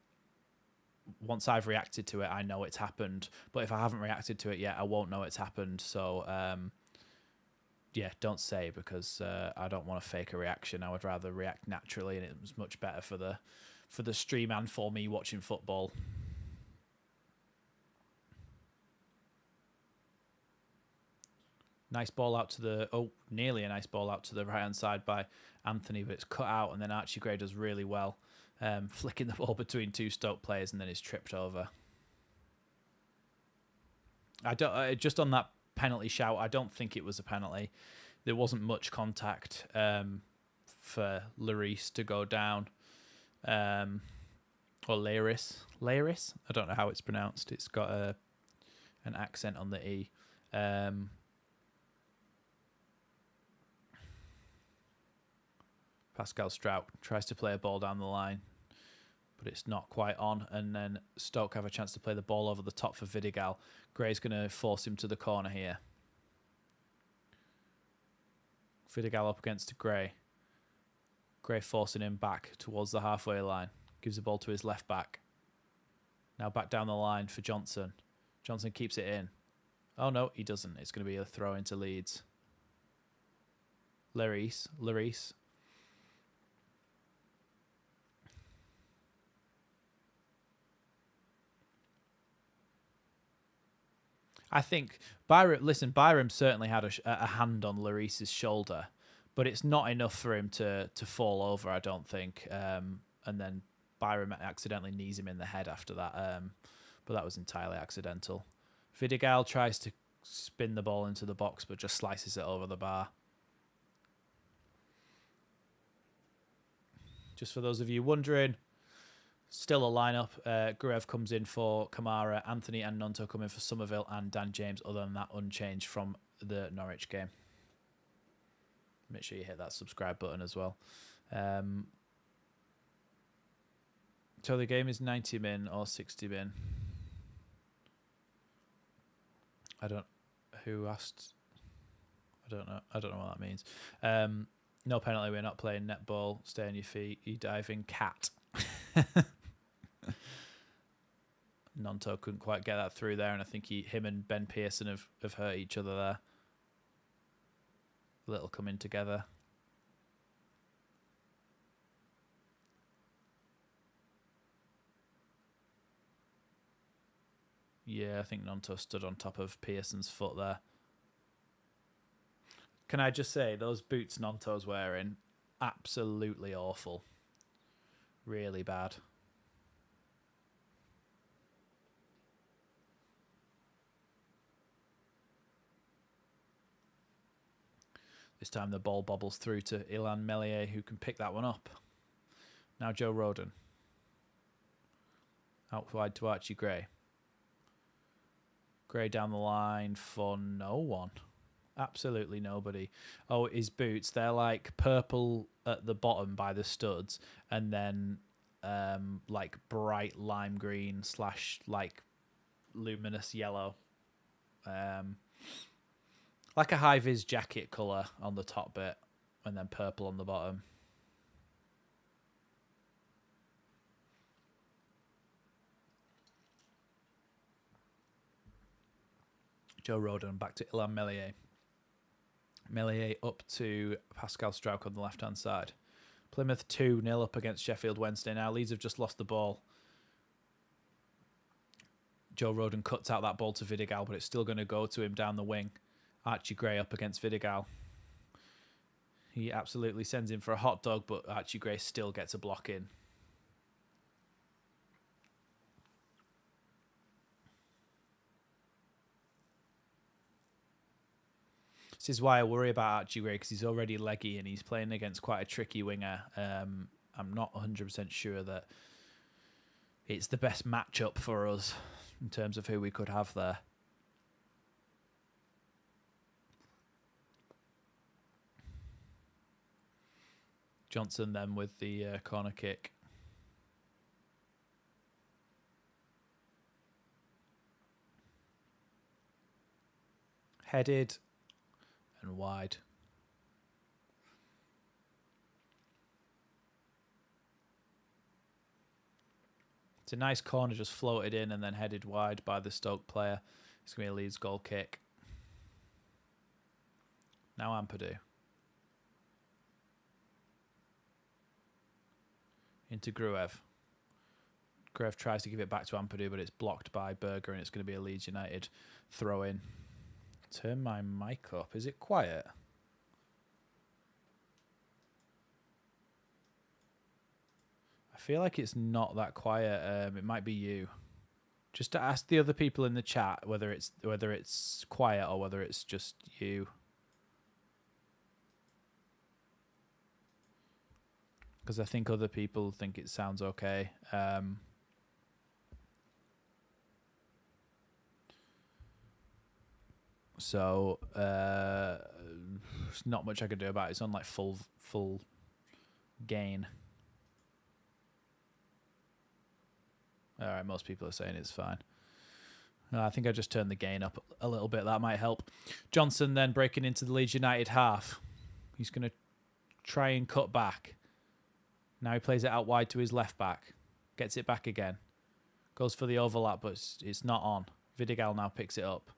once I've reacted to it, I know it's happened. But if I haven't reacted to it yet, I won't know it's happened. So yeah, don't say, because I don't want to fake a reaction. I would rather react naturally, and it was much better for the stream and for me watching football. Nice ball out to the nearly a nice ball out to the right hand side by Anthony, but it's cut out, and then Archie Gray does really well, flicking the ball between two Stoke players, and then is tripped over. Just on that penalty shout, I don't think it was a penalty. There wasn't much contact for Lloris to go down, or Leiris. I don't know how it's pronounced. It's got an accent on the E. Pascal Strout tries to play a ball down the line, but it's not quite on, and then Stoke have a chance to play the ball over the top for Vidigal. Gray's going to force him to the corner here. Vidigal up against Gray. Gray forcing him back towards the halfway line. Gives the ball to his left back. Now back down the line for Johnson. Johnson keeps it in. Oh no, he doesn't. It's going to be a throw into Leeds. Lloris. I think Byram certainly had a hand on Lloris's shoulder, but it's not enough for him to fall over, I don't think. And then Byram accidentally knees him in the head after that, but that was entirely accidental. Vidigal tries to spin the ball into the box, but just slices it over the bar. Just for those of you wondering, still a lineup. Gruev comes in for Kamara, Anthony and Nonto come in for Somerville, and Dan James, other than that, unchanged from the Norwich game. Make sure you hit that subscribe button as well. So the game is 90 min or 60 min. Who asked? I don't know what that means. No penalty. We're not playing netball. Stay on your feet. You diving cat. Nonto couldn't quite get that through there, and I think him and Ben Pearson have hurt each other there. A little coming together. Yeah, I think Nonto stood on top of Pearson's foot there. Can I just say, those boots Nonto's wearing, absolutely awful. Really bad. This time the ball bobbles through to Ilan Melier, who can pick that one up. Now Joe Rodon. Out wide to Archie Gray. Gray down the line for no one. Absolutely nobody. Oh, his boots, they're like purple at the bottom by the studs, and then like bright lime green / like luminous yellow. Like a high-vis jacket colour on the top bit, and then purple on the bottom. Joe Rodon back to Ilan Melier. Melier up to Pascal Struijk on the left-hand side. Plymouth 2-0 up against Sheffield Wednesday now. Leeds have just lost the ball. Joe Rodon cuts out that ball to Vidigal, but it's still going to go to him down the wing. Archie Gray up against Vidigal. He absolutely sends him for a hot dog, but Archie Gray still gets a block in. This is why I worry about Archie Gray, because he's already leggy and he's playing against quite a tricky winger. I'm not 100% sure that it's the best matchup for us in terms of who we could have there. Johnson then with the corner kick. Headed and wide. It's a nice corner, just floated in and then headed wide by the Stoke player. It's going to be a Leeds goal kick. Now Ampadu. Into Gruev. Gruev tries to give it back to Ampadu, but it's blocked by Berger, and it's going to be a Leeds United throw-in. Turn my mic up. Is it quiet? I feel like it's not that quiet. It might be you. Just to ask the other people in the chat whether it's quiet or whether it's just you. Because I think other people think it sounds okay. So there's not much I can do about it. It's on like full gain. All right, most people are saying it's fine. I think I just turned the gain up a little bit. That might help. Johnson then breaking into the Leeds United half. He's going to try and cut back. Now he plays it out wide to his left back. Gets it back again. Goes for the overlap, but it's not on. Vidigal now picks it up.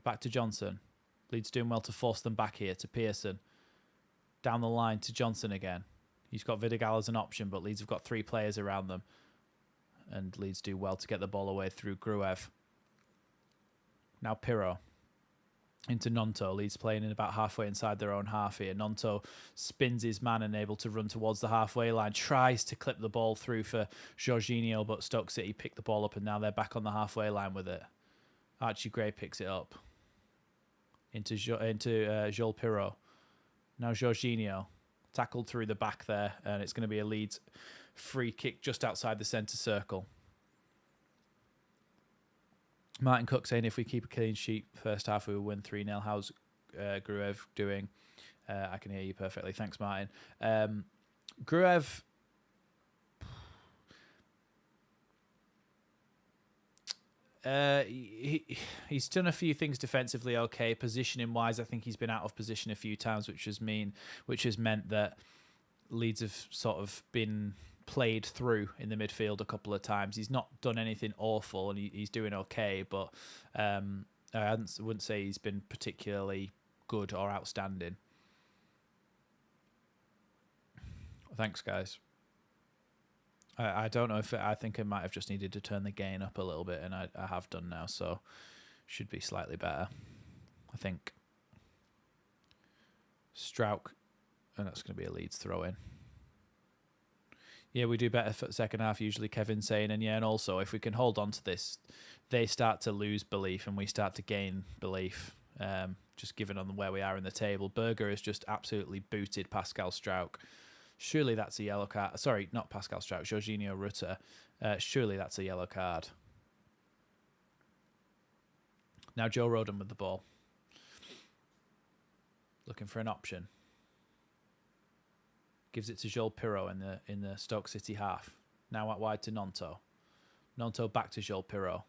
Back to Johnson. Leeds doing well to force them back here to Pearson. Down the line to Johnson again. He's got Vidigal as an option, but Leeds have got 3 players around them. And Leeds do well to get the ball away through Gruev. Now Pirro. Into Nonto. Leeds playing in about halfway inside their own half here. Nonto spins his man and able to run towards the halfway line. Tries to clip the ball through for Jorginho, but Stoke City pick the ball up and now they're back on the halfway line with it. Archie Gray picks it up. Into Joel Pirro. Now Jorginho. tackled through the back there, and it's going to be a Leeds free kick just outside the centre circle. Martin Cook saying if we keep a clean sheet first half, we will win 3-0. How's Gruev doing? I can hear you perfectly. Thanks, Martin. Gruev... he's done a few things defensively okay. Positioning wise, I think he's been out of position a few times, which has meant that Leeds have sort of been played through in the midfield a couple of times. He's not done anything awful, and he's doing okay, but I wouldn't say he's been particularly good or outstanding. Thanks, guys. I don't know if I think I might have just needed to turn the gain up a little bit, and I have done now, so should be slightly better, I think. Strauch, and that's going to be a Leeds throw-in. Yeah, we do better for the second half, usually, Kevin's saying, and also if we can hold on to this, they start to lose belief and we start to gain belief, just given on where we are in the table. Berger has just absolutely booted Pascal Strauch. Surely that's a yellow card. Sorry, not Pascal Strauch, Jorginho Rutter. Surely that's a yellow card. Now Joe Rodon with the ball. Looking for an option. Gives it to Joel Pirro in the Stoke City half. Now out wide to Nonto. Nonto back to Joel Pirro.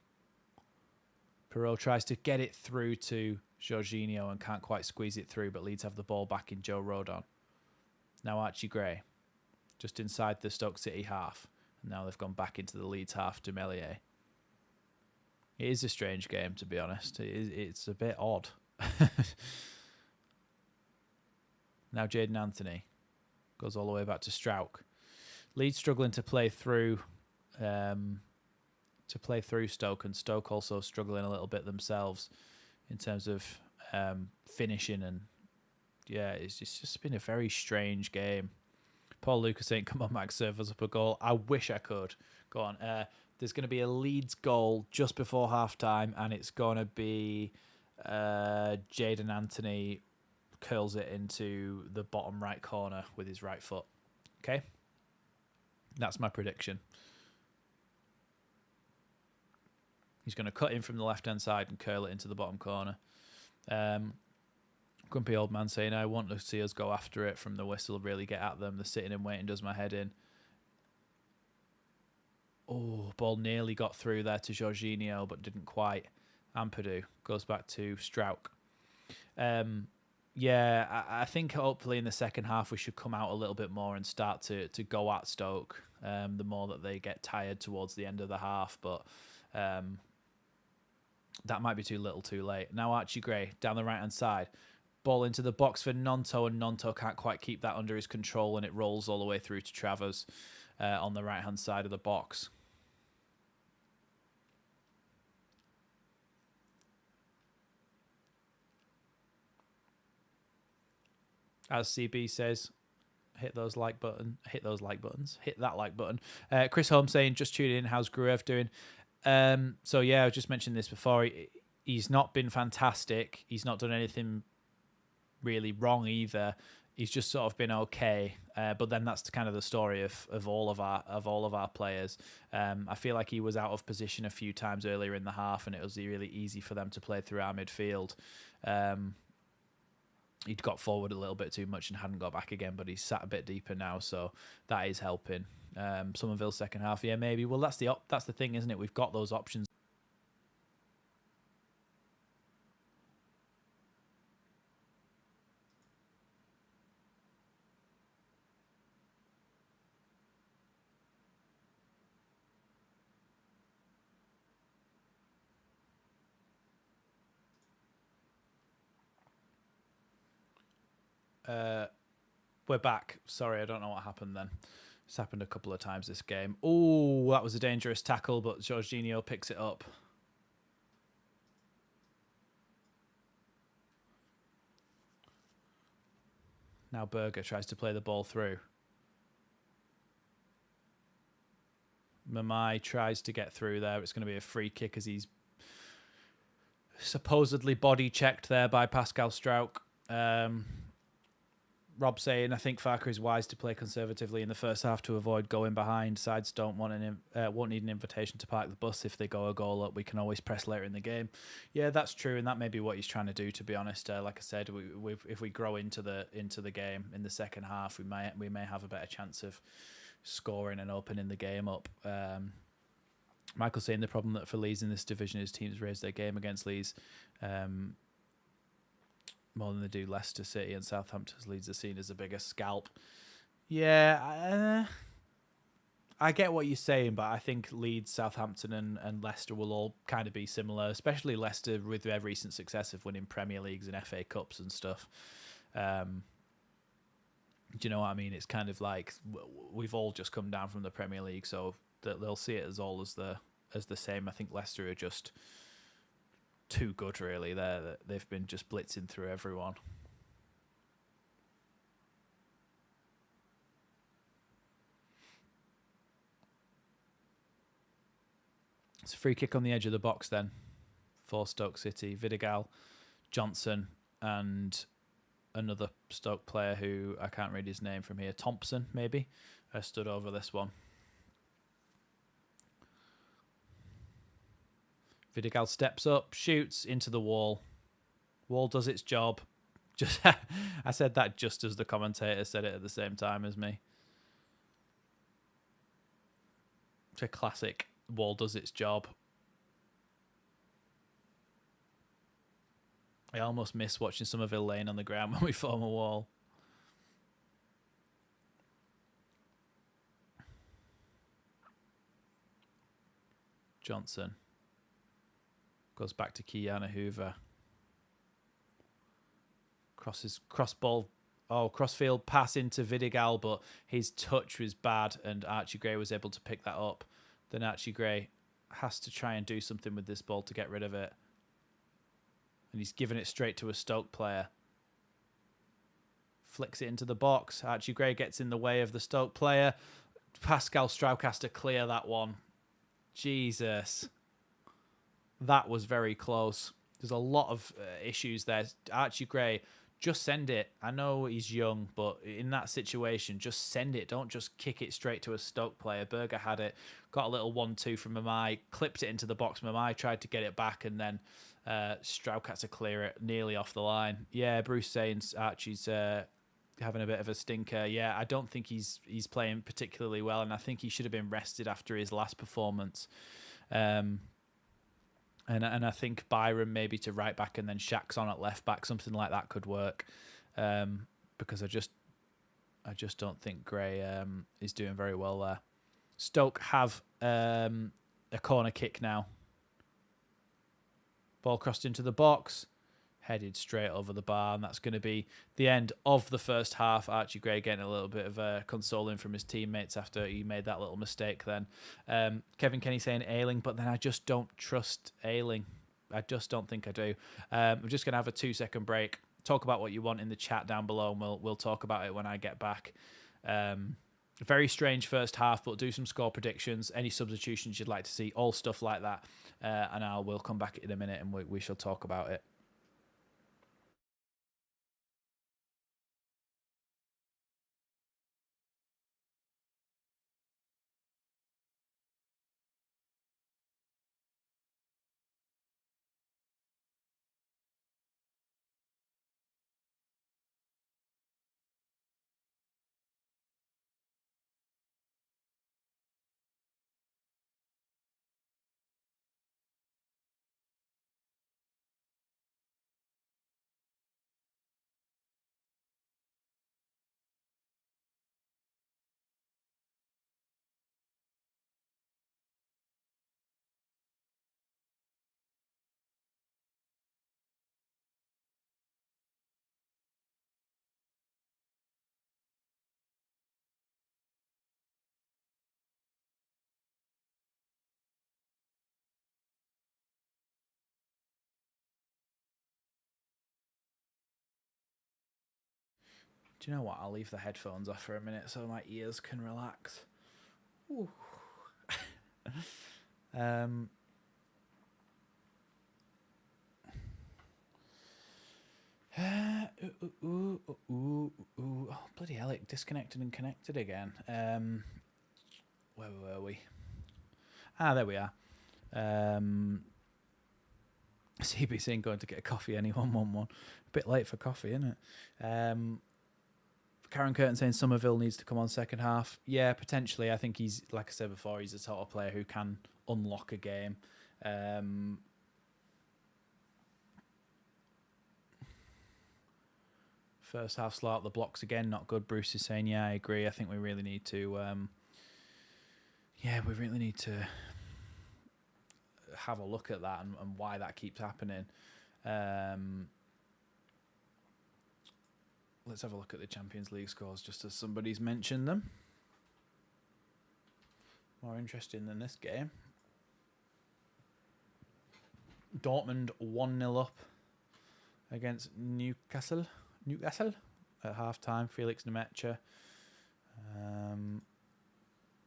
Pirro tries to get it through to Jorginho and can't quite squeeze it through, but Leeds have the ball back in Joe Rodon. Now Archie Gray, just inside the Stoke City half. And now they've gone back into the Leeds half to Meslier. It is a strange game, to be honest. It's a bit odd. Now Jaden Anthony goes all the way back to Strauch. Leeds struggling to play through Stoke, and Stoke also struggling a little bit themselves in terms of finishing, and yeah, it's just been a very strange game. Paul Lucas saying, come on, Max, serve us up a goal. I wish I could. Go on. There's going to be a Leeds goal just before half-time, and it's going to be Jaden Anthony curls it into the bottom right corner with his right foot. Okay? That's my prediction. He's going to cut in from the left-hand side and curl it into the bottom corner. Grumpy old man saying, I want to see us go after it from the whistle, really get at them. The sitting and waiting does my head in. Oh, ball nearly got through there to Jorginho, but didn't quite. Ampadu goes back to Strauch. Yeah, I think hopefully in the second half we should come out a little bit more and start to go at Stoke the more that they get tired towards the end of the half. But that might be too little too late. Now Archie Gray down the right-hand side. Ball into the box for Nonto, and Nonto can't quite keep that under his control, and it rolls all the way through to Travers on the right-hand side of the box. As CB says, hit that like button. Chris Holmes saying, just tuning in, how's Gruev doing? So yeah, I just mentioned this before. He's not been fantastic. He's not done anything really wrong either. He's just sort of been okay. But then that's kind of the story of all of our players. I feel like he was out of position a few times earlier in the half, and it was really easy for them to play through our midfield. He'd got forward a little bit too much and hadn't got back again, but he's sat a bit deeper now, so that is helping. Somerville's second half, yeah, maybe. Well, that's the thing, isn't it? We've got those options. We're back. Sorry, I don't know what happened then. It's happened a couple of times this game. Oh, that was a dangerous tackle, but Jorginho picks it up. Now Berger tries to play the ball through. Mamai tries to get through there. It's going to be a free kick as he's supposedly body checked there by Pascal Strauch. Rob saying, I think Farker is wise to play conservatively in the first half to avoid going behind. Sides won't need an invitation to park the bus if they go a goal up. We can always press later in the game. Yeah, that's true, and that may be what he's trying to do. To be honest, like I said, if we grow into the game in the second half, we may have a better chance of scoring and opening the game up. Michael saying the problem that for Leeds in this division is teams raise their game against Leeds more than they do Leicester City and Southampton's. Leeds are seen as a bigger scalp. Yeah, I get what you're saying, but I think Leeds, Southampton and Leicester will all kind of be similar, especially Leicester with their recent success of winning Premier Leagues and FA Cups and stuff. Do you know what I mean? It's kind of like we've all just come down from the Premier League, so they'll see it as all as the same. I think Leicester are just too good, really. They've been just blitzing through everyone. It's a free kick on the edge of the box then for Stoke City. Vidigal, Johnson, and another Stoke player who I can't read his name from here. Thompson, maybe, stood over this one. Vidigal steps up, shoots into the wall. Wall does its job. Just I said that just as the commentator said it at the same time as me. It's a classic. Wall does its job. I almost miss watching Somerville Lane on the ground when we form a wall. Johnson goes back to Kiana Hoover. Crossfield pass into Vidigal, but his touch was bad and Archie Gray was able to pick that up. Then Archie Gray has to try and do something with this ball to get rid of it. And he's given it straight to a Stoke player. Flicks it into the box. Archie Gray gets in the way of the Stoke player. Pascal Struijk has to clear that one. Jesus. That was very close. There's a lot of issues there. Archie Gray, just send it. I know he's young, but in that situation, just send it. Don't just kick it straight to a Stoke player. Berger had it, got a little 1-2 from Mamai, clipped it into the box. Mamai tried to get it back, and then Struijk had to clear it nearly off the line. Yeah, Bruce saying Archie's having a bit of a stinker. Yeah, I don't think he's playing particularly well, and I think he should have been rested after his last performance. And I think Byron maybe to right back and then Shack's on at left back, something like that could work. Because I just don't think Gray is doing very well there. Stoke have a corner kick now. Ball crossed into the box, headed straight over the bar, and that's going to be the end of the first half. Archie Gray getting a little bit of consoling from his teammates after he made that little mistake then. Kevin Kenny saying Ayling, but then I just don't trust Ayling. I just don't think I do. I'm just going to have a 2-second break. Talk about what you want in the chat down below, and we'll talk about it when I get back. Very strange first half, but do some score predictions, any substitutions you'd like to see, all stuff like that. And we'll come back in a minute and we shall talk about it. Do you know what? I'll leave the headphones off for a minute so my ears can relax. Ooh. get disconnected and connected again. Where were we? There we are. CBC going to get a coffee. Anyone want one? A bit late for coffee, isn't it? Karen Curtin saying Somerville needs to come on second half. Yeah, potentially. I think he's, like I said before, he's the sort of player who can unlock a game. First half slot, the blocks again, not good. Bruce is saying, yeah, I agree. I think we really need to, have a look at that and why that keeps happening. Let's have a look at the Champions League scores just as somebody's mentioned them. More interesting than this game. Dortmund 1-0 up against Newcastle at half-time. Felix Nemecha.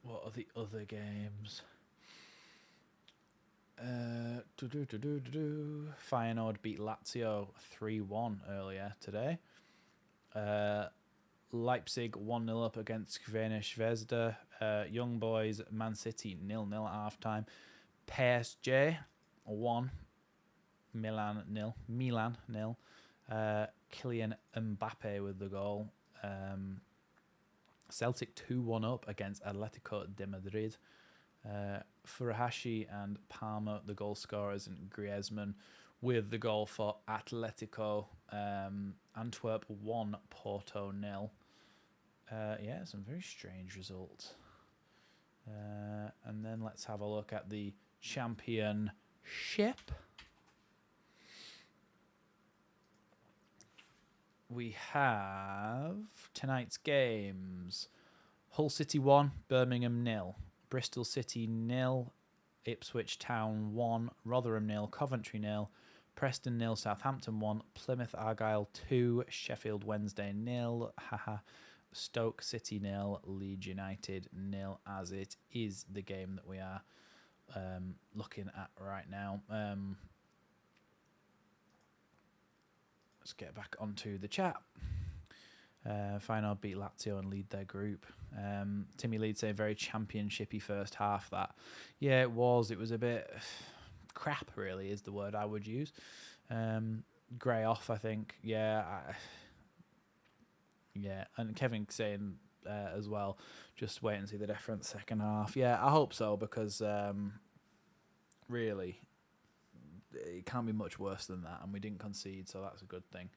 What are the other games? Feyenoord beat Lazio 3-1 earlier today. Leipzig 1-0 up against Crvena Zvezda. Young Boys Man City 0-0 at half-time. PSG 1, Milan 0. Kylian Mbappe with the goal. Celtic 2-1 up against Atletico de Madrid. Furuhashi and Palmer, the goal scorers, and Griezmann with the goal for Atletico. Antwerp 1, Porto 0. Yeah, some very strange results. And then let's have a look at the Championship. We have tonight's games. Hull City 1, Birmingham 0. Bristol City 0, Ipswich Town 1, Rotherham 0, Coventry 0, Preston 0, Southampton 1, Plymouth Argyle 2, Sheffield Wednesday 0, Stoke City 0, Leeds United 0, as it is the game that we are looking at right now. Let's get back onto the chat. Feyenoord beat Lazio and lead their group. Timmy Leeds saying very championshipy first half. That, yeah, it was. It was a bit crap, really, is the word I would use. Grey off, I think. Yeah, and Kevin saying as well, just wait and see the difference second half. Yeah, I hope so, because really, it can't be much worse than that, and we didn't concede, so that's a good thing.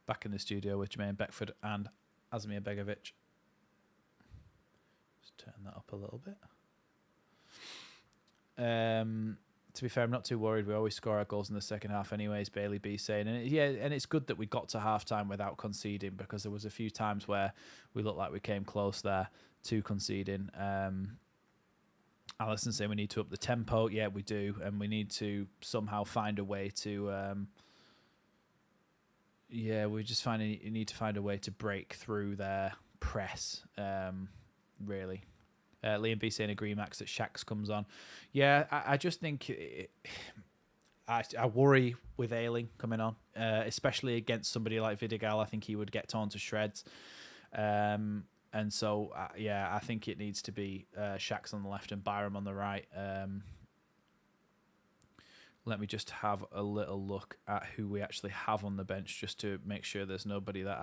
Back in the studio with Jermaine Beckford and Asmir Begovic. Just turn that up a little bit. To be fair, I'm not too worried. We always score our goals in the second half anyways, Bailey B saying. And it's good that we got to half-time without conceding, because there was a few times where we looked like we came close there to conceding. Alison saying we need to up the tempo. Yeah, we do. And we need to somehow find a way to... we just need to find a way to break through their press, really. Liam B saying agree, Max, that Shax comes on. Yeah, I just think I worry with Ayling coming on, especially against somebody like Vidigal. I think he would get torn to shreds. And so, I think it needs to be Shax on the left and Byram on the right. Let me just have a little look at who we actually have on the bench, just to make sure there's nobody that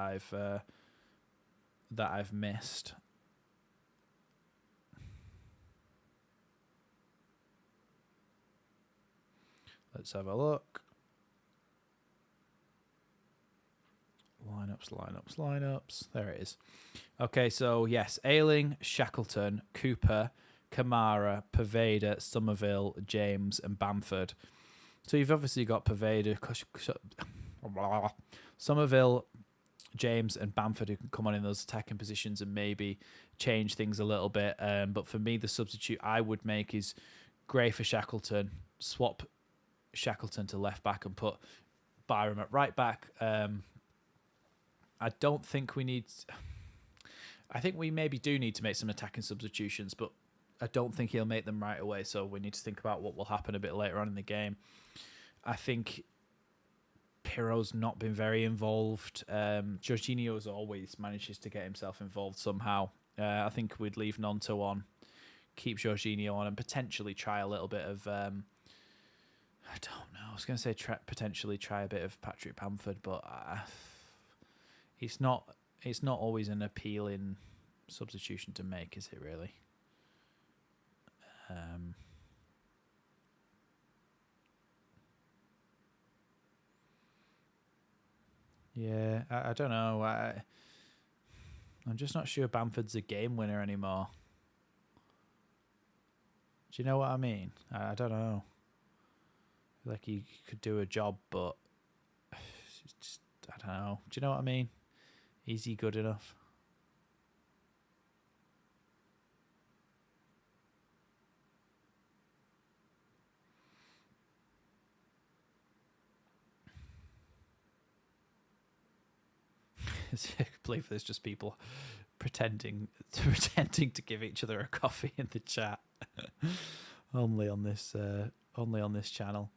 I've missed. Let's have a look. Lineups. There it is. Okay, so yes, Ayling, Shackleton, Cooper, Kamara, Poveda, Somerville, James, and Bamford. So you've obviously got Poveda, Somerville, James, and Bamford who can come on in those attacking positions and maybe change things a little bit. But for me, the substitute I would make is Gray for Shackleton, swap Shackleton to left back and put Byram at right back. I don't think we need... I think we maybe do need to make some attacking substitutions, but I don't think he'll make them right away, so we need to think about what will happen a bit later on in the game. I think Hiro's not been very involved. Jorginho's always manages to get himself involved somehow. I think we'd leave Nonto on, keep Jorginho on, and potentially try a little bit of... I don't know. I was going to say potentially try a bit of Patrick Bamford, but it's not always an appealing substitution to make, is it really? Yeah, I don't know. I'm just not sure Bamford's a game winner anymore. Do you know what I mean? I don't know. I feel like he could do a job, but just, I don't know. Do you know what I mean? Is he good enough? I believe there's just people pretending to give each other a coffee in the chat. only on this channel.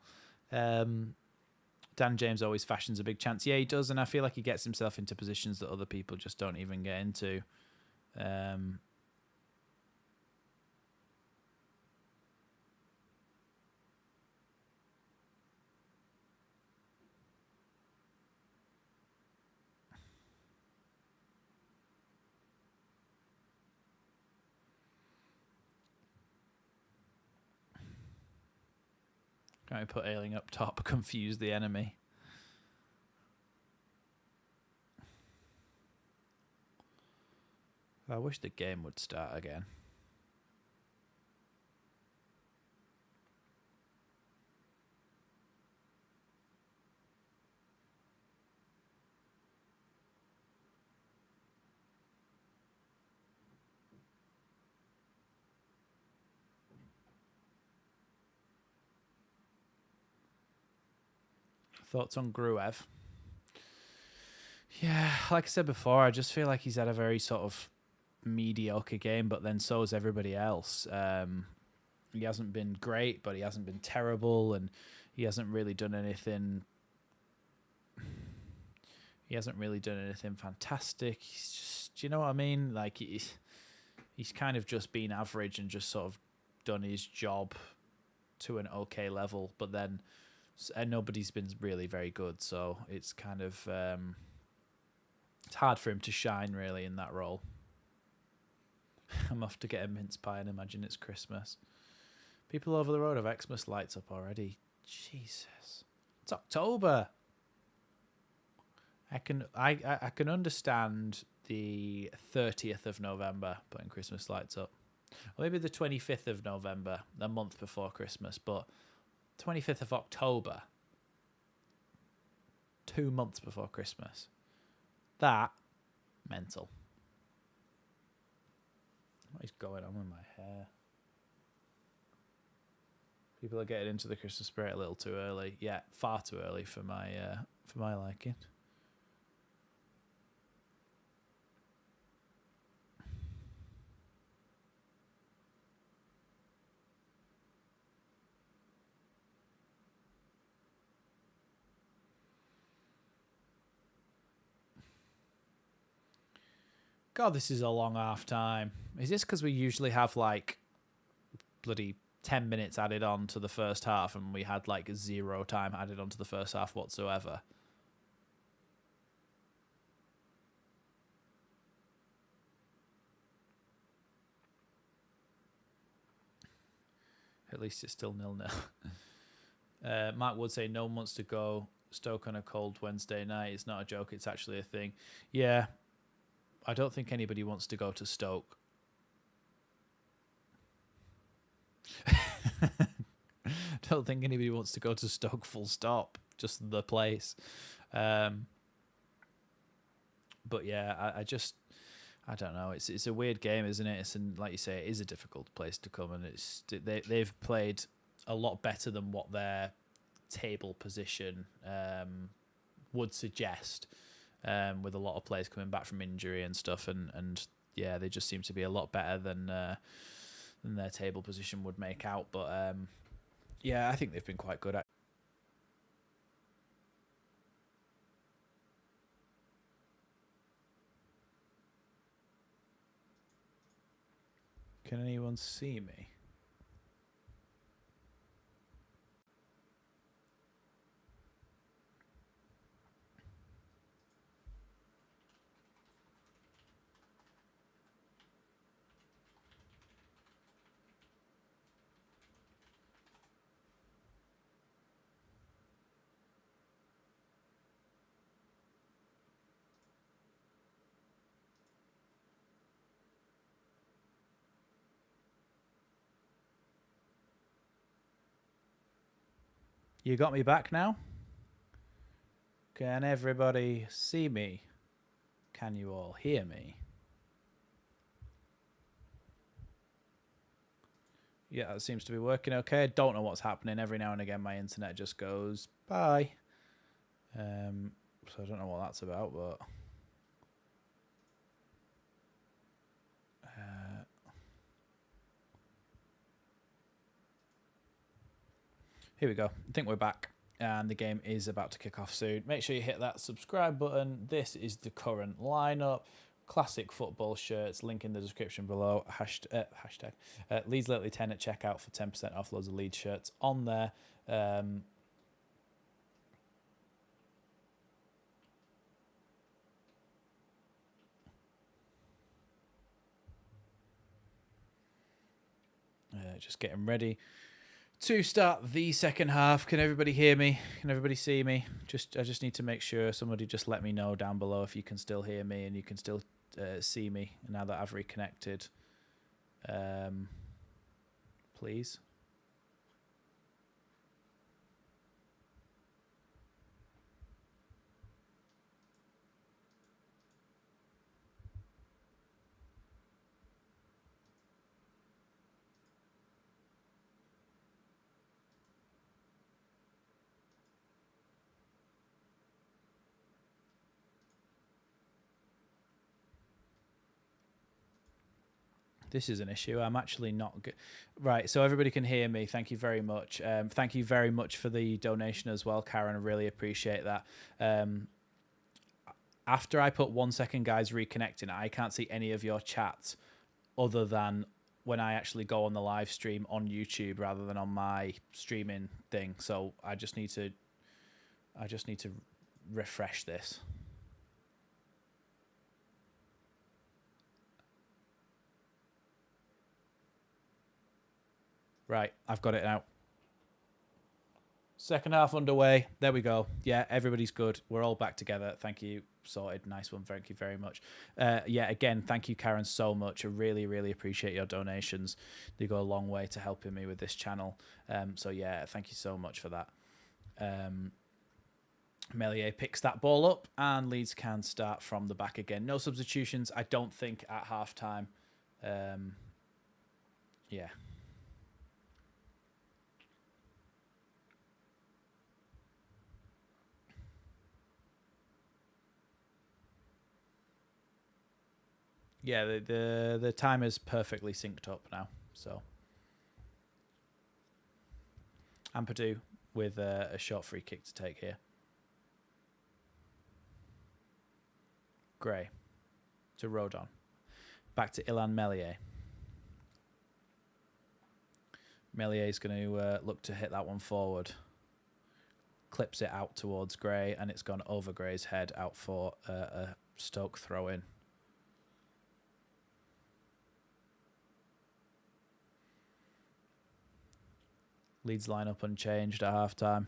Dan James always fashions a big chance. Yeah, he does, and I feel like he gets himself into positions that other people just don't even get into. Can I put Ailing up top, confuse the enemy? I wish the game would start again. Thoughts on Gruev? Yeah, like I said before, I just feel like he's had a very sort of mediocre game, but then so has everybody else. He hasn't been great, but he hasn't been terrible, and he hasn't really done anything. He hasn't really done anything fantastic. He's just, do you know what I mean? Like he's kind of just been average and just sort of done his job to an okay level, but then nobody's been really very good. So it's kind of it's hard for him to shine really in that role. I'm off to get a mince pie and imagine it's Christmas. People over the road have Xmas lights up already. Jesus, it's October. I can understand the 30th of November putting Christmas lights up, or maybe the 25th of November, a month before Christmas, but 25th of October, 2 months before Christmas. That mental. What is going on with my hair? People are getting into the Christmas spirit a little too early. Yeah, far too early for my liking. God, this is a long half time. Is this because we usually have like bloody 10 minutes added on to the first half and we had like 0 time added on to the first half whatsoever? At least it's still 0-0. Mark would say no one wants to go Stoke on a cold Wednesday night. It's not a joke. It's actually a thing. Yeah. I don't think anybody wants to go to Stoke. Don't think anybody wants to go to Stoke, full stop. Just the place. But yeah, I don't know. It's a weird game, isn't it? And like you say, it is a difficult place to come, and they've played a lot better than what their table position would suggest. With a lot of players coming back from injury and stuff, and yeah, they just seem to be a lot better than their table position would make out. But yeah, I think they've been quite good at. Can anyone see me? You got me back now? Can everybody see me? Can you all hear me? Yeah, that seems to be working okay. I don't know what's happening. Every now and again, my internet just goes, bye. So I don't know what that's about, but... here we go. I think we're back. And the game is about to kick off soon. Make sure you hit that subscribe button. This is the current lineup. Classic football shirts. Link in the description below. Hashtag Leeds Lately 10 at checkout for 10% off. Loads of Leeds shirts on there. Just getting ready to start the second half. Can everybody hear me? Can everybody see me? I just need to make sure somebody just let me know down below if you can still hear me and you can still see me now that I've reconnected. Please. This is an issue. I'm actually not good. Right, so everybody can hear me. Thank you very much. Thank you very much for the donation as well, Karen. I really appreciate that. After I put 1 second, guys, reconnecting, I can't see any of your chats other than when I actually go on the live stream on YouTube rather than on my streaming thing. So I just need to refresh this. Right, I've got it now. Second half underway. There we go. Yeah, everybody's good. We're all back together. Thank you. Sorted. Nice one. Thank you very much. Yeah, again, thank you, Karen, so much. I really, really appreciate your donations. They go a long way to helping me with this channel. So, yeah, thank you so much for that. Melier picks that ball up and Leeds can start from the back again. No substitutions, I don't think, at half-time. Yeah. Yeah, the time is perfectly synced up now. So, Ampadu with a short free kick to take here. Gray to Rodon. Back to Ilan Melier. Melier is going to look to hit that one forward. Clips it out towards Gray, and it's gone over Gray's head out for a Stoke throw-in. Leeds line up unchanged at half-time.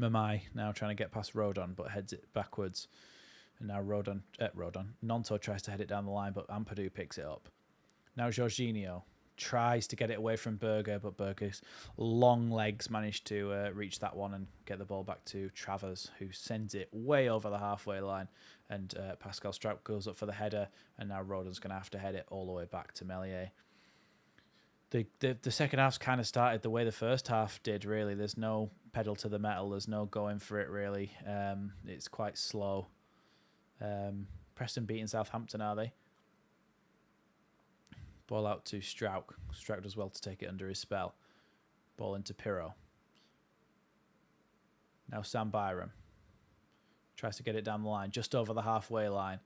Mamai now trying to get past Rodon, but heads it backwards. And now Nonto tries to head it down the line, but Ampadu picks it up. Now Jorginho tries to get it away from Berger, but Berger's long legs managed to reach that one and get the ball back to Travers, who sends it way over the halfway line. And Pascal Struijk goes up for the header, and now Rodon's going to have to head it all the way back to Melier. The second half's kind of started the way the first half did, really. There's no pedal to the metal. There's no going for it, really. It's quite slow. Preston beating Southampton, are they? Ball out to Struijk. Struijk does well to take it under his spell. Ball into Pirro. Now Sam Byram. Tries to get it down the line, just over the halfway line.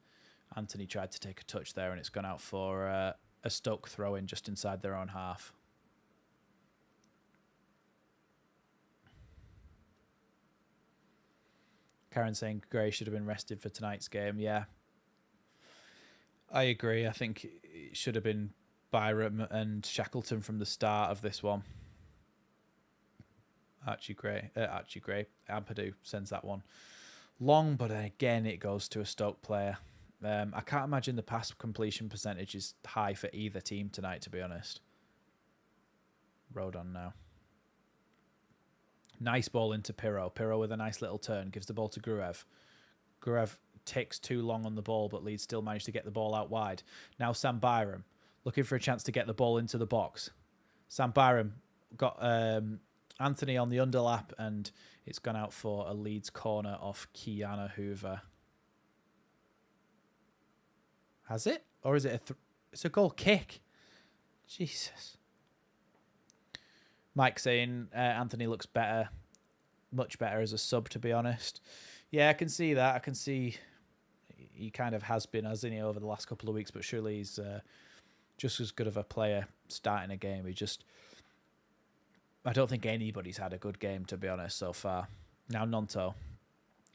Anthony tried to take a touch there, and it's gone out for a Stoke throw-in just inside their own half. Karen saying Gray should have been rested for tonight's game. Yeah, I agree. I think it should have been Byram and Shackleton from the start of this one. Archie Gray. Ampadu sends that one long, but again, it goes to a Stoke player. I can't imagine the pass completion percentage is high for either team tonight, to be honest. Rodon now. Nice ball into Pirro. Pirro with a nice little turn. Gives the ball to Gruev. Gruev takes too long on the ball, but Leeds still managed to get the ball out wide. Now Sam Byram looking for a chance to get the ball into the box. Sam Byram got Anthony on the underlap, and it's gone out for a Leeds corner off Kiana Hoover. Has it? Or is it it's a goal kick? Jesus. Mike saying Anthony looks better, much better as a sub, to be honest. Yeah, I can see that. I can see he kind of has been, hasn't he, over the last couple of weeks, but surely he's just as good of a player starting a game. I don't think anybody's had a good game, to be honest, so far. Now Nonto.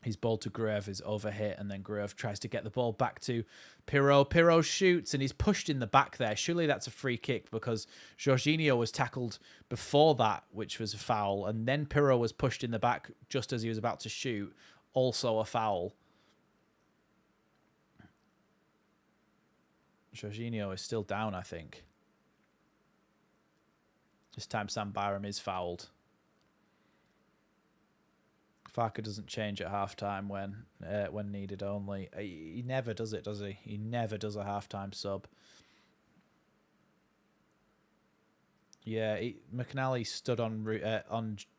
His ball to Gruev is overhit, and then Gruev tries to get the ball back to Pirro. Pirro shoots, and he's pushed in the back there. Surely that's a free kick, because Jorginho was tackled before that, which was a foul, and then Pirro was pushed in the back just as he was about to shoot, also a foul. Jorginho is still down, I think. This time Sam Byram is fouled. Farker doesn't change at halftime when needed only. He never does it, does he? He never does a halftime sub. Yeah, McNally stood on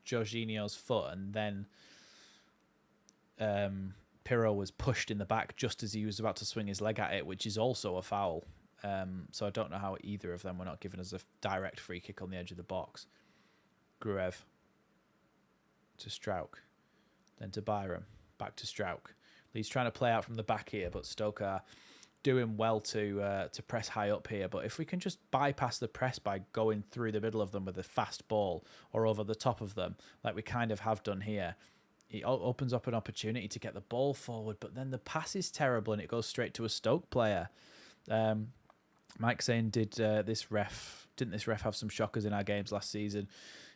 Jorginho's foot, and then Pirro was pushed in the back just as he was about to swing his leg at it, which is also a foul. So I don't know how either of them were not given us a direct free kick on the edge of the box. Gruev to Strauch. Then to Byram, back to Strauch. Leeds trying to play out from the back here, but Stoke are doing well to press high up here. But if we can just bypass the press by going through the middle of them with a fast ball or over the top of them, like we kind of have done here, it opens up an opportunity to get the ball forward. But then the pass is terrible, and it goes straight to a Stoke player. Mike saying, didn't this ref have some shockers in our games last season?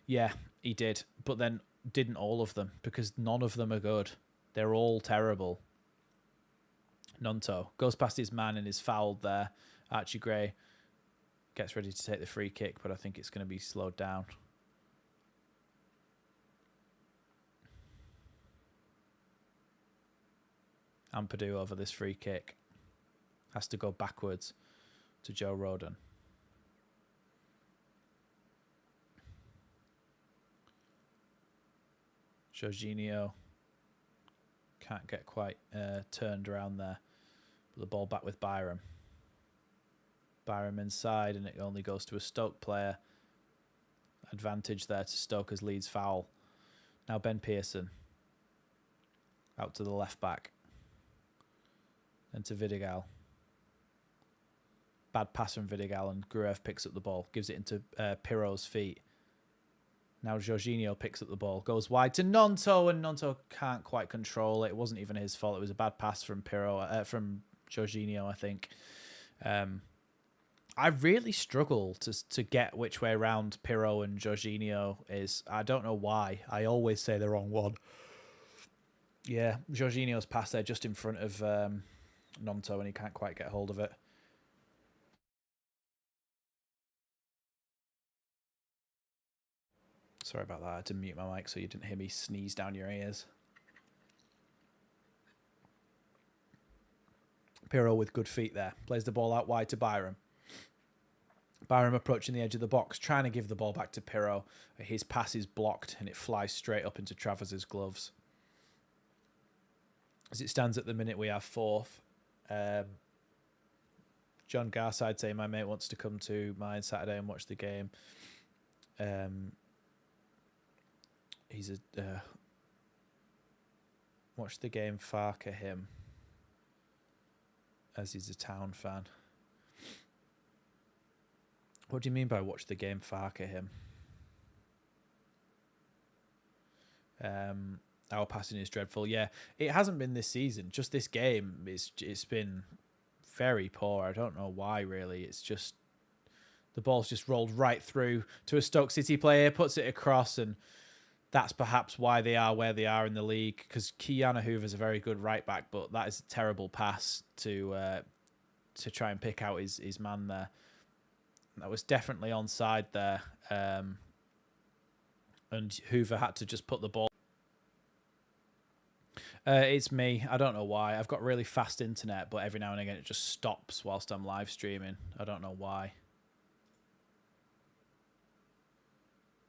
Yeah, he did. But then didn't all of them, because none of them are good. They're all terrible. Nonto goes past his man and is fouled there. Archie Gray gets ready to take the free kick, but I think it's going to be slowed down. Ampadu over this free kick. Has to go backwards to Joe Rodon. Jorginho can't get quite turned around there. But the ball back with Byram. Byram inside, and it only goes to a Stoke player. Advantage there to Stoke as Leeds foul. Now Ben Pearson. Out to the left back. Then to Vidigal. Bad pass from Vidigal, and Gruev picks up the ball. Gives it into Pirro's feet. Now Jorginho picks up the ball, goes wide to Nonto, and Nonto can't quite control it. It wasn't even his fault. It was a bad pass from from Jorginho, I think. I really struggle to get which way around Pirro and Jorginho is. I don't know why. I always say the wrong one. Yeah, Jorginho's pass there just in front of Nonto, and he can't quite get hold of it. Sorry about that. I had to mute my mic so you didn't hear me sneeze down your ears. Pirro with good feet there. Plays the ball out wide to Byram. Byram approaching the edge of the box, trying to give the ball back to Pirro. His pass is blocked, and it flies straight up into Travers's gloves. As it stands at the minute, we have fourth. John Garside saying, my mate wants to come to mine Saturday and watch the game. He's Watch the game, Farker him. As he's a Town fan. What do you mean by watch the game, Farker him? Our passing is dreadful. Yeah, it hasn't been this season. Just this game, it's been very poor. I don't know why, really. It's just the ball's just rolled right through to a Stoke City player, puts it across, and that's perhaps why they are where they are in the league, because Kiana Hoover's a very good right back, but that is a terrible pass to try and pick out his man there. That was definitely onside there. And Hoover had to just put the ball. It's me. I don't know why. I've got really fast internet, but every now and again it just stops whilst I'm live streaming. I don't know why.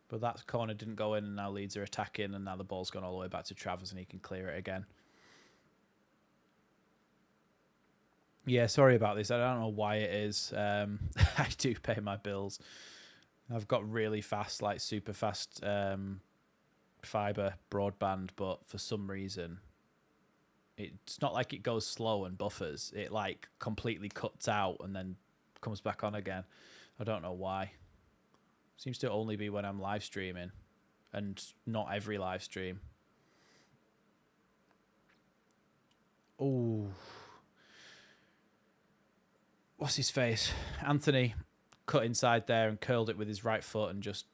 But that corner didn't go in, and now Leeds are attacking, and now the ball's gone all the way back to Travers, and he can clear it again. Yeah, sorry about this. I don't know why it is. I do pay my bills. I've got really fast, like super fast fiber broadband, but for some reason, it's not like it goes slow and buffers. It like completely cuts out and then comes back on again. I don't know why. Seems to only be when I'm live streaming, and not every live stream. Oh, what's his face? Anthony cut inside there and curled it with his right foot and just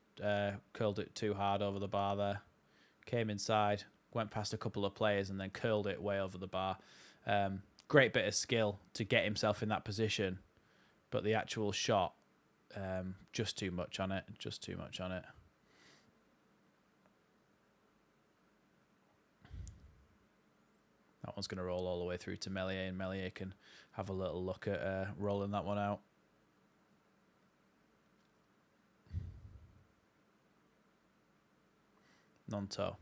curled it too hard over the bar there. Came inside, went past a couple of players and then curled it way over the bar. Great bit of skill to get himself in that position, but the actual shot, just too much on it. Just too much on it. That one's going to roll all the way through to Melier, and Melier can have a little look at rolling that one out. Nonto.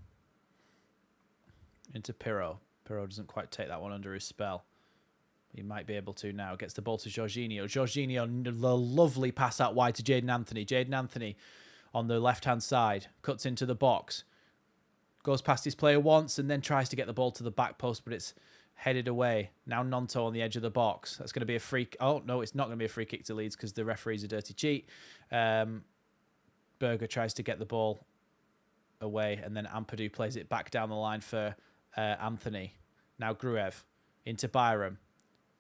Into Pirro. Pirro doesn't quite take that one under his spell. He might be able to now. Gets the ball to Jorginho. Jorginho, the lovely pass out wide to Jayden Anthony. Jayden Anthony on the left-hand side. Cuts into the box. Goes past his player once and then tries to get the ball to the back post, but it's headed away. Now Nonto on the edge of the box. That's going to be a free... Oh, no, it's not going to be a free kick to Leeds because the referee's a dirty cheat. Berger tries to get the ball away, and then Ampadu plays it back down the line for Anthony. Now Gruev into Byram.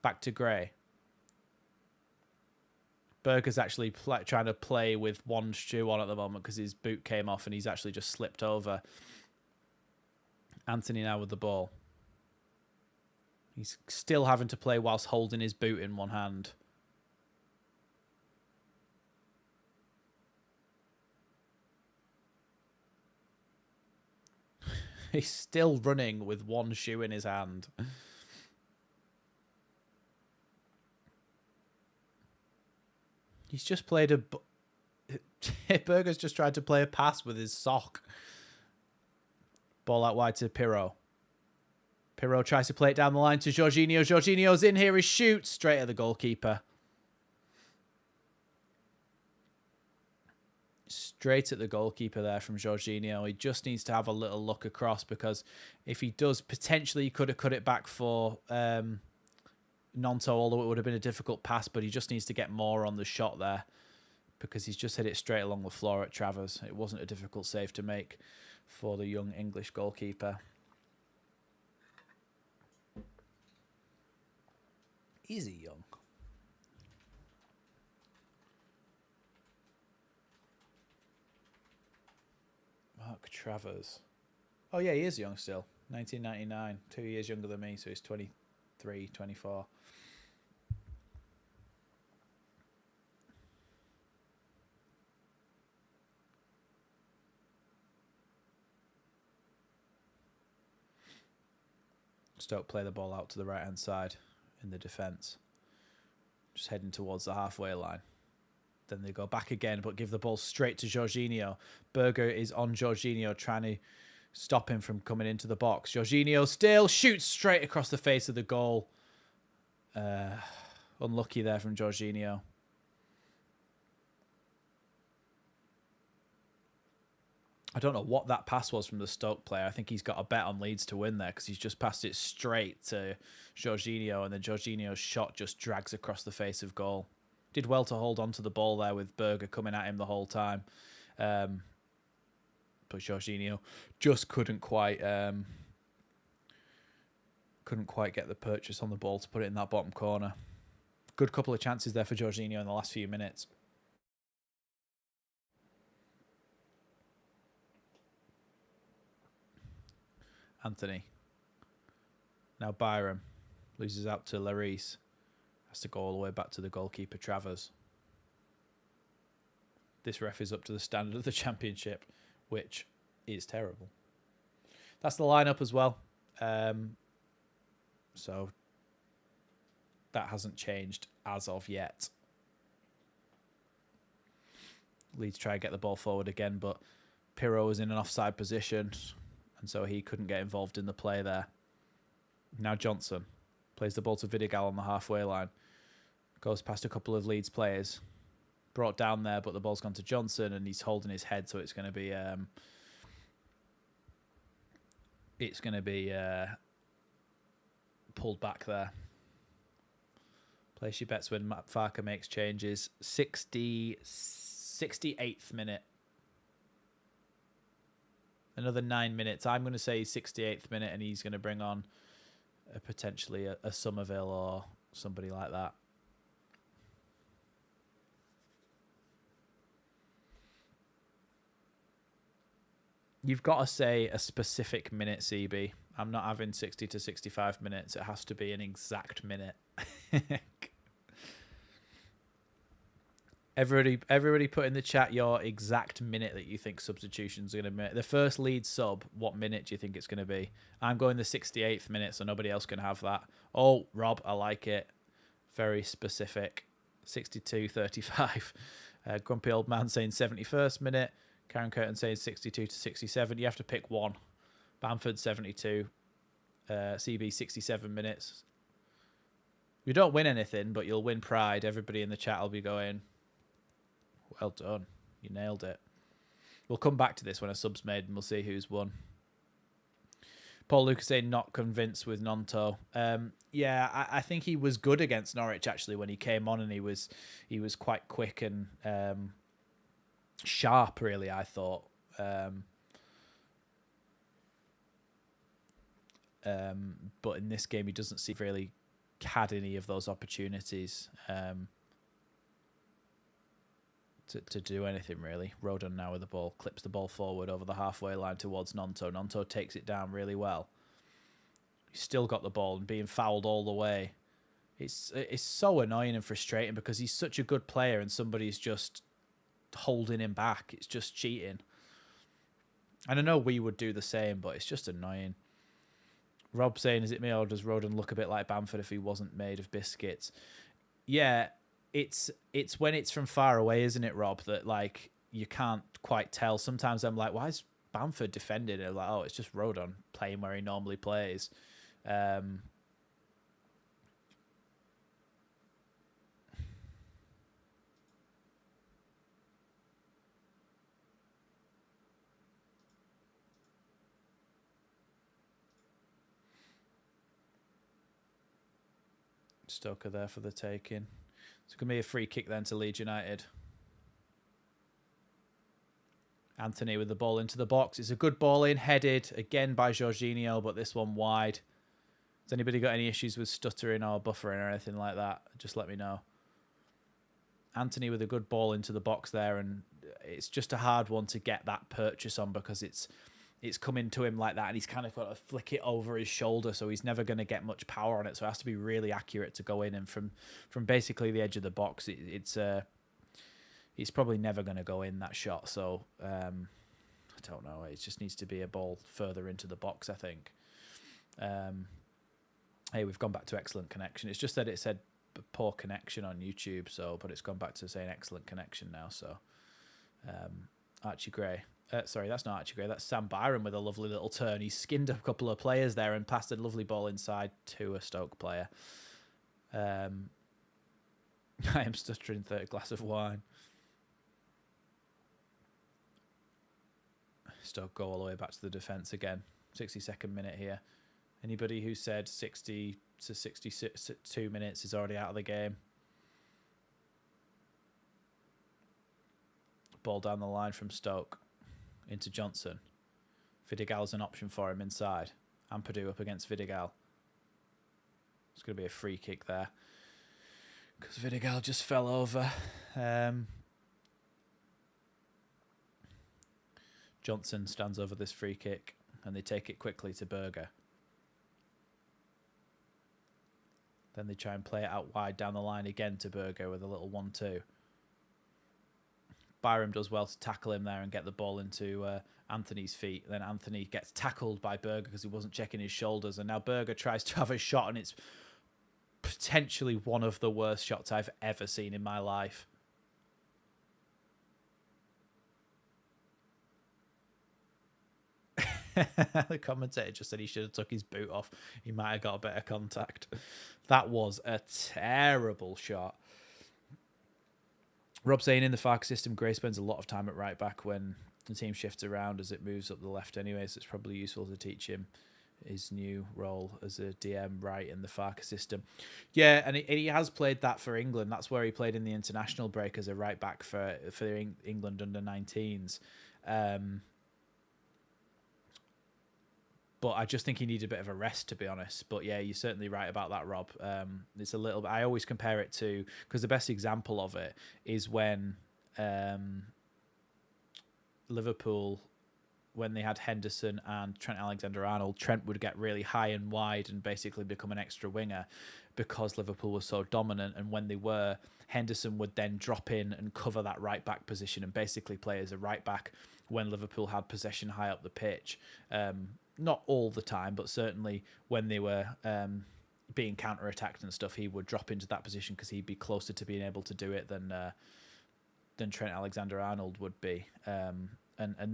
Back to Gray. Berger's actually trying to play with one shoe on at the moment because his boot came off and he's actually just slipped over. Anthony now with the ball. He's still having to play whilst holding his boot in one hand. He's still running with one shoe in his hand. He's just played a... Berger's just tried to play a pass with his sock. Ball out wide to Pirro. Pirro tries to play it down the line to Jorginho. Jorginho's in here. He shoots straight at the goalkeeper. Straight at the goalkeeper there from Jorginho. He just needs to have a little look across, because if he does, potentially he could have cut it back for Nonto, although it would have been a difficult pass, but he just needs to get more on the shot there, because he's just hit it straight along the floor at Travers. It wasn't a difficult save to make for the young English goalkeeper. Easy young. Mark Travers. Oh, yeah, he is young still. 1999. 2 years younger than me, so he's 23, 24. Stoke play the ball out to the right-hand side in the defence. Just heading towards the halfway line. Then they go back again, but give the ball straight to Jorginho. Berger is on Jorginho, trying to stop him from coming into the box. Jorginho still shoots straight across the face of the goal. Unlucky there from Jorginho. I don't know what that pass was from the Stoke player. I think he's got a bet on Leeds to win there because he's just passed it straight to Jorginho, and then Jorginho's shot just drags across the face of goal. Did well to hold on to the ball there with Berger coming at him the whole time. But Jorginho just couldn't quite get the purchase on the ball to put it in that bottom corner. Good couple of chances there for Jorginho in the last few minutes. Anthony. Now Byram loses out to Larice. Has to go all the way back to the goalkeeper, Travers. This ref is up to the standard of the Championship, which is terrible. That's the lineup as well. So that hasn't changed as of yet. Leeds try to get the ball forward again, but Pirro was in an offside position, and so he couldn't get involved in the play there. Now Johnson plays the ball to Vidigal on the halfway line. Goes past a couple of Leeds players. Brought down there, but the ball's gone to Johnson, and he's holding his head, so it's going to be pulled back there. Place your bets when Matt Farker makes changes. 68th minute. Another 9 minutes. I'm going to say 68th minute, and he's going to bring on potentially a Somerville or somebody like that. You've got to say a specific minute, CB. I'm not having 60 to 65 minutes. It has to be an exact minute. Everybody put in the chat your exact minute that you think substitutions are going to make. The first lead sub, what minute do you think it's going to be? I'm going the 68th minute, so nobody else can have that. Oh, Rob, I like it. Very specific. 62:35. Grumpy Old Man saying 71st minute. Karen Curtin saying 62 to 67. You have to pick one. Bamford 72. CB 67 minutes. You don't win anything, but you'll win pride. Everybody in the chat will be going, well done. You nailed it. We'll come back to this when a sub's made and we'll see who's won. Paul Lucas saying not convinced with Nonto. Yeah, I think he was good against Norwich actually when he came on, and he was quite quick and sharp, really, I thought. But in this game, he doesn't seem really had any of those opportunities to do anything, really. Rodon now with the ball, clips the ball forward over the halfway line towards Nonto. Nonto takes it down really well. He's still got the ball and being fouled all the way. It's so annoying and frustrating because he's such a good player and somebody's just holding him back. It's just cheating. And I know we would do the same, but it's just annoying. Rob saying, is it me or does Rodon look a bit like Bamford if he wasn't made of biscuits? Yeah, it's when it's from far away, isn't it, Rob, that like you can't quite tell. Sometimes I'm like, why is Bamford defending? And I'm like, oh, it's just Rodon playing where he normally plays. Stoke are there for the taking. It's going to be a free kick then to Leeds United. Anthony with the ball into the box. It's a good ball in, headed again by Jorginho, but this one wide. Has anybody got any issues with stuttering or buffering or anything like that? Just let me know. Anthony with a good ball into the box there, and it's just a hard one to get that purchase on because it's coming to him like that, and he's kind of got to flick it over his shoulder, so he's never going to get much power on it. So it has to be really accurate to go in, and from basically the edge of the box, it's probably never going to go in, that shot. So I don't know. It just needs to be a ball further into the box, I think. Hey, we've gone back to excellent connection. It's just that it said poor connection on YouTube, but it's gone back to saying excellent connection now. So Archie Gray. Sorry, that's not Archie Gray. That's Sam Byron with a lovely little turn. He skinned a couple of players there and passed a lovely ball inside to a Stoke player. I am stuttering, third glass of wine. Stoke go all the way back to the defence again. 62nd minute here. Anybody who said 60 to 62 minutes is already out of the game. Ball down the line from Stoke into Johnson. Vidigal's an option for him inside. Ampadu up against Vidigal. It's going to be a free kick there because Vidigal just fell over. Johnson stands over this free kick and they take it quickly to Berger. Then they try and play it out wide down the line again to Berger with a little 1-2. Byram does well to tackle him there and get the ball into Anthony's feet. Then Anthony gets tackled by Berger because he wasn't checking his shoulders. And now Berger tries to have a shot, and it's potentially one of the worst shots I've ever seen in my life. The commentator just said he should have took his boot off. He might have got a better contact. That was a terrible shot. Rob saying in the FARC system, Gray spends a lot of time at right back when the team shifts around as it moves up the left anyway, so it's probably useful to teach him his new role as a DM right in the FARC system. Yeah, and he has played that for England. That's where he played in the international break as a right back for England under 19s. But I just think he needed a bit of a rest, to be honest. But yeah, you're certainly right about that, Rob. It's a little bit. I always compare it to, because the best example of it is when Liverpool, when they had Henderson and Trent Alexander-Arnold, Trent would get really high and wide and basically become an extra winger because Liverpool was so dominant. And when they were, Henderson would then drop in and cover that right back position and basically play as a right back when Liverpool had possession high up the pitch. Not all the time, but certainly when they were being counter-attacked and stuff, he would drop into that position because he'd be closer to being able to do it than Trent Alexander-Arnold would be. And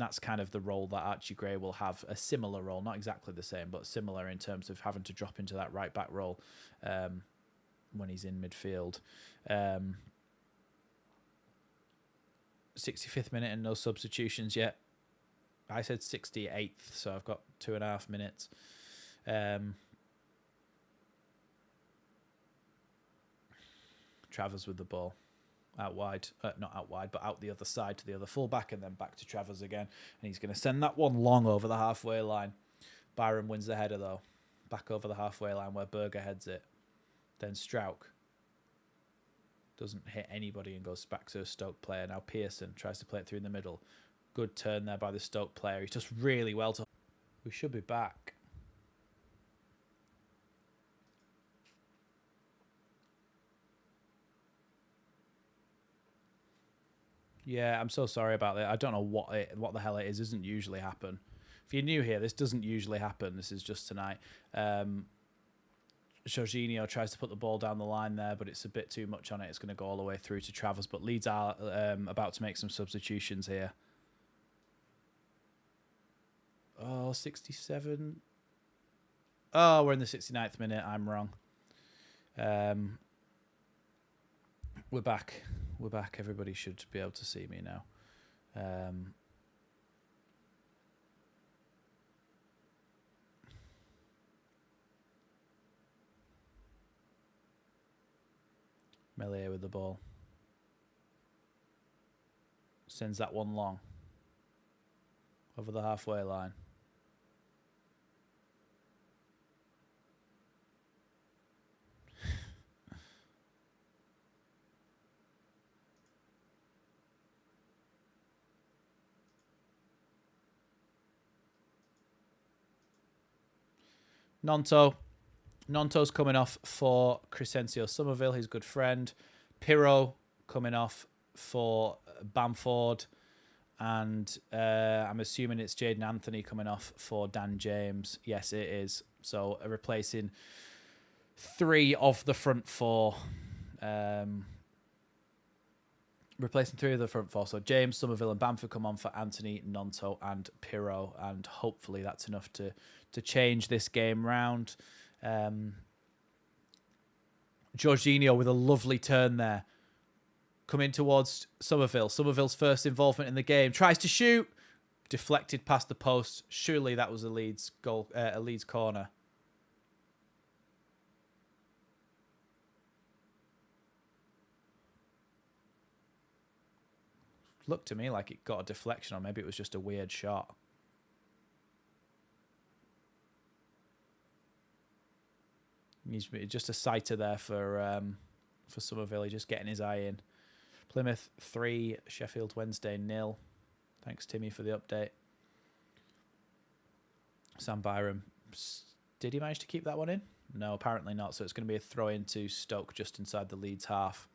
that's kind of the role that Archie Gray will have, a similar role, not exactly the same, but similar in terms of having to drop into that right-back role when he's in midfield. 65th minute and no substitutions yet. I said 68th, so I've got 2.5 minutes. Travers with the ball. Out wide. Not out wide, but out the other side to the other fullback, and then back to Travers again. And he's going to send that one long over the halfway line. Byram wins the header, though. Back over the halfway line where Berger heads it. Then Strauch doesn't hit anybody and goes back to a Stoke player. Now Pearson tries to play it through in the middle. Good turn there by the Stoke player. He does really well to... We should be back. Yeah, I'm so sorry about that. I don't know what the hell it is. It doesn't usually happen. If you're new here, this doesn't usually happen. This is just tonight. Jorginho tries to put the ball down the line there, but it's a bit too much on it. It's going to go all the way through to Travers. But Leeds are about to make some substitutions here. Oh, 67. Oh, we're in the 69th minute. I'm wrong. We're back. We're back. Everybody should be able to see me now. Melee with the ball. Sends that one long. Over the halfway line. Nonto's coming off for Crescencio Somerville, his good friend. Pirro coming off for Bamford. And I'm assuming it's Jaden Anthony coming off for Dan James. Yes, it is. So replacing 3 of the front 4. Replacing 3 of the front 4. So James, Somerville and Bamford come on for Anthony, Nonto and Pirro. And hopefully that's enough to change this game round. Jorginho with a lovely turn there. Coming towards Somerville. Somerville's first involvement in the game. Tries to shoot. Deflected past the post. Surely that was a Leeds goal, a Leeds corner. Looked to me like it got a deflection, or maybe it was just a weird shot. He's just a sighter there for Somerville. Just getting his eye in. Plymouth 3, Sheffield Wednesday 0. Thanks, Timmy, for the update. Sam Byram. Did he manage to keep that one in? No, apparently not. So it's going to be a throw into Stoke just inside the Leeds half.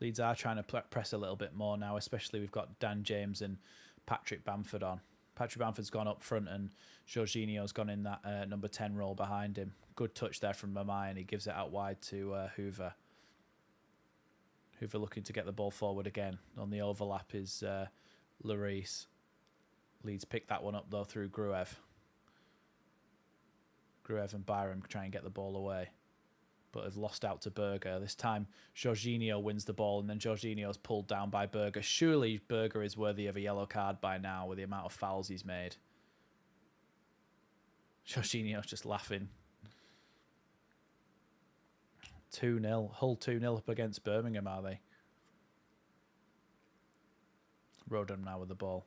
Leeds are trying to press a little bit more now, especially we've got Dan James and Patrick Bamford on. Patrick Bamford's gone up front and Jorginho's gone in that number 10 role behind him. Good touch there from Mamai, and he gives it out wide to Hoover. Hoover looking to get the ball forward again. On the overlap is Lloris. Leeds pick that one up, though, through Gruev. Gruev and Byram try and get the ball away, but have lost out to Berger. This time, Jorginho wins the ball, and then Jorginho's pulled down by Berger. Surely Berger is worthy of a yellow card by now with the amount of fouls he's made. Jorginho's just laughing. 2-0. Hull 2-0 up against Birmingham, are they? Rodham now with the ball.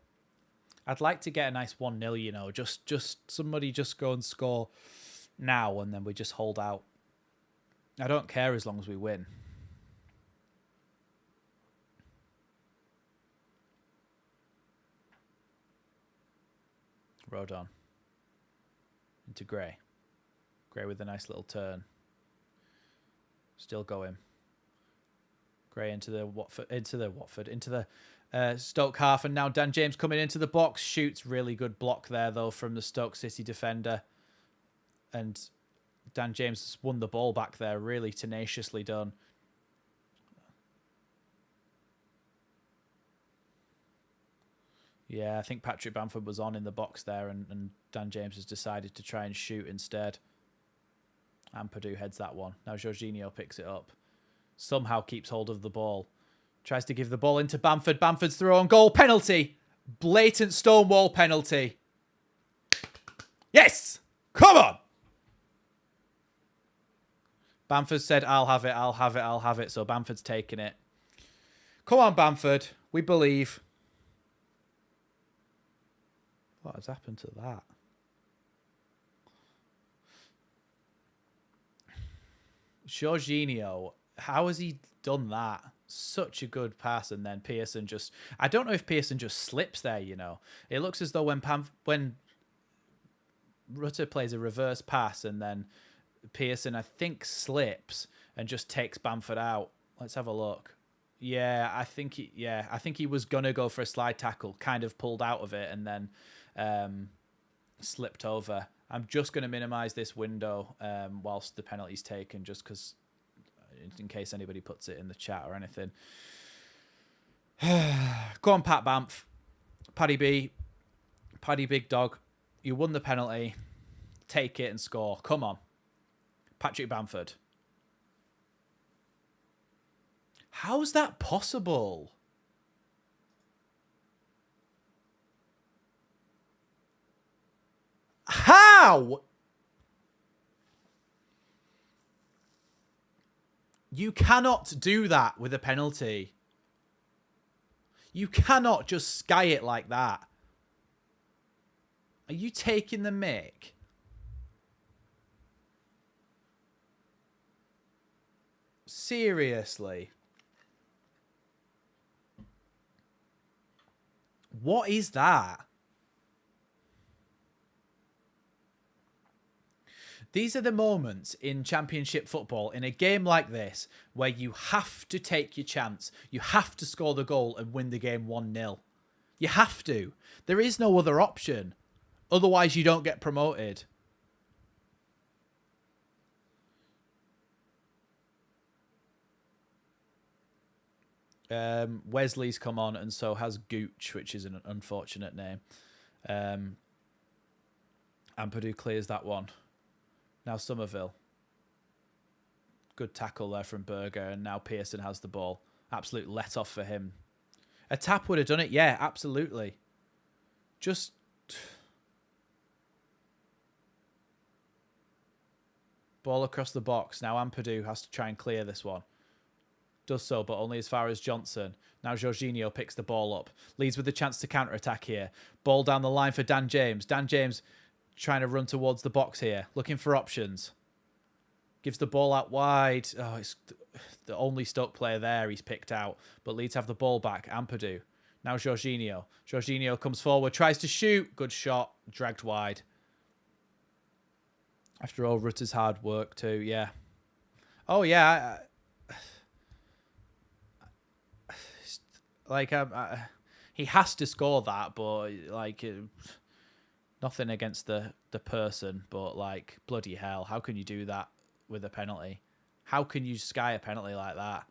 I'd like to get a nice 1-0, you know. Just somebody just go and score now, and then we just hold out. I don't care as long as we win. Rodon. Into Gray. Gray with a nice little turn. Still going. Gray into the Stoke half, and now Dan James coming into the box. Shoots. Really good block there, though, from the Stoke City defender. And Dan James has won the ball back there. Really tenaciously done. Yeah, I think Patrick Bamford was on in the box there, and Dan James has decided to try and shoot instead. Ampadu heads that one. Now Jorginho picks it up. Somehow keeps hold of the ball. Tries to give the ball into Bamford. Bamford's throw on goal. Penalty. Blatant Stonewall penalty. Yes! Come on! Bamford said, I'll have it, I'll have it, I'll have it. So Bamford's taking it. Come on, Bamford. We believe. What has happened to that? Jorginho, how has he done that? Such a good pass, and then Pearson just... I don't know if Pearson just slips there, you know. It looks as though when Rutter plays a reverse pass and then Pearson, I think, slips and just takes Bamford out. Let's have a look. Yeah, I think he was going to go for a slide tackle, kind of pulled out of it and then slipped over. I'm just going to minimize this window whilst the penalty's taken, just because, in case anybody puts it in the chat or anything. Go on, Pat Bamf. Paddy B. Paddy Big Dog. You won the penalty. Take it and score. Come on. Patrick Bamford. How's that possible? How? You cannot do that with a penalty. You cannot just sky it like that. Are you taking the mick? Seriously. What is that? These are the moments in Championship football, in a game like this, where you have to take your chance. You have to score the goal and win the game 1-0. You have to. There is no other option. Otherwise, you don't get promoted. Wesley's come on, and so has Gooch, which is an unfortunate name. Ampadu clears that one. Now Somerville. Good tackle there from Berger, and now Pearson has the ball. Absolute let off for him. A tap would have done it. Yeah, absolutely. Just... Ball across the box. Now Ampadu has to try and clear this one. Does so, but only as far as Johnson. Now Jorginho picks the ball up. Leeds with the chance to counter-attack here. Ball down the line for Dan James. Dan James trying to run towards the box here. Looking for options. Gives the ball out wide. Oh, it's the only Stoke player there he's picked out. But Leeds have the ball back. Ampadu. Now Jorginho. Jorginho comes forward. Tries to shoot. Good shot. Dragged wide. After all, Rutter's hard work too. Yeah. Oh, yeah. Like, he has to score that, but like, nothing against the person, but like, bloody hell, how can you do that with a penalty? How can you sky a penalty like that?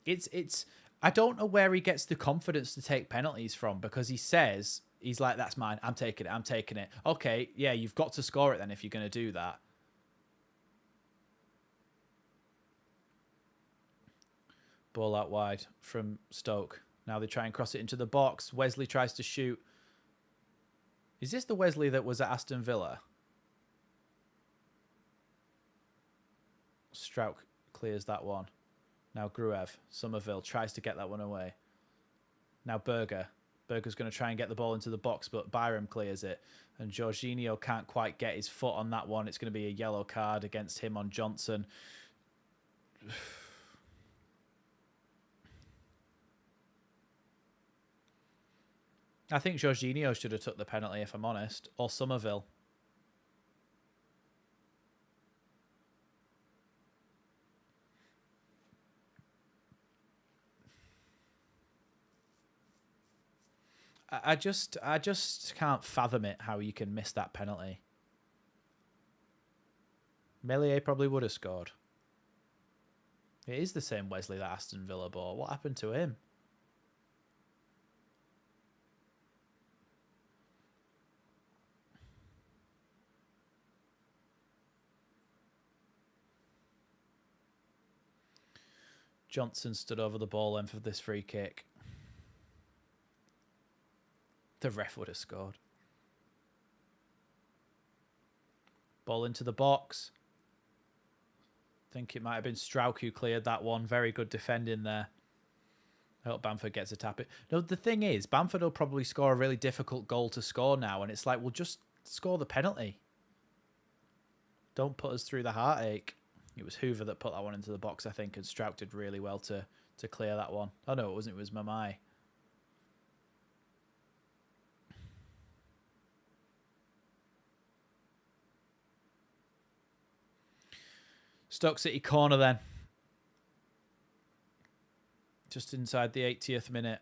It's. I don't know where he gets the confidence to take penalties from, because he says he's like, "That's mine. I'm taking it. I'm taking it." Okay, yeah, you've got to score it then if you're going to do that. Ball out wide from Stoke. Now they try and cross it into the box. Wesley tries to shoot. Is this the Wesley that was at Aston Villa? Strauch clears that one. Now Gruev. Somerville tries to get that one away. Now Berger. Berger's going to try and get the ball into the box, but Byram clears it. And Jorginho can't quite get his foot on that one. It's going to be a yellow card against him on Johnson. I think Jorginho should have took the penalty, if I'm honest. Or Somerville. I just can't fathom it, how you can miss that penalty. Meslier probably would have scored. It is the same Wesley that Aston Villa bought. What happened to him? Johnson stood over the ball length of this free kick. The ref would have scored. Ball into the box. I think it might have been Strauch who cleared that one. Very good defending there. I hope Bamford gets a tap. No, the thing is, Bamford will probably score a really difficult goal to score now, and it's like, well, just score the penalty. Don't put us through the heartache. It was Hoover that put that one into the box, I think, and Strauch did really well to clear that one. Oh, no, it wasn't. It was Mamai. Stoke City corner then. Just inside the 80th minute.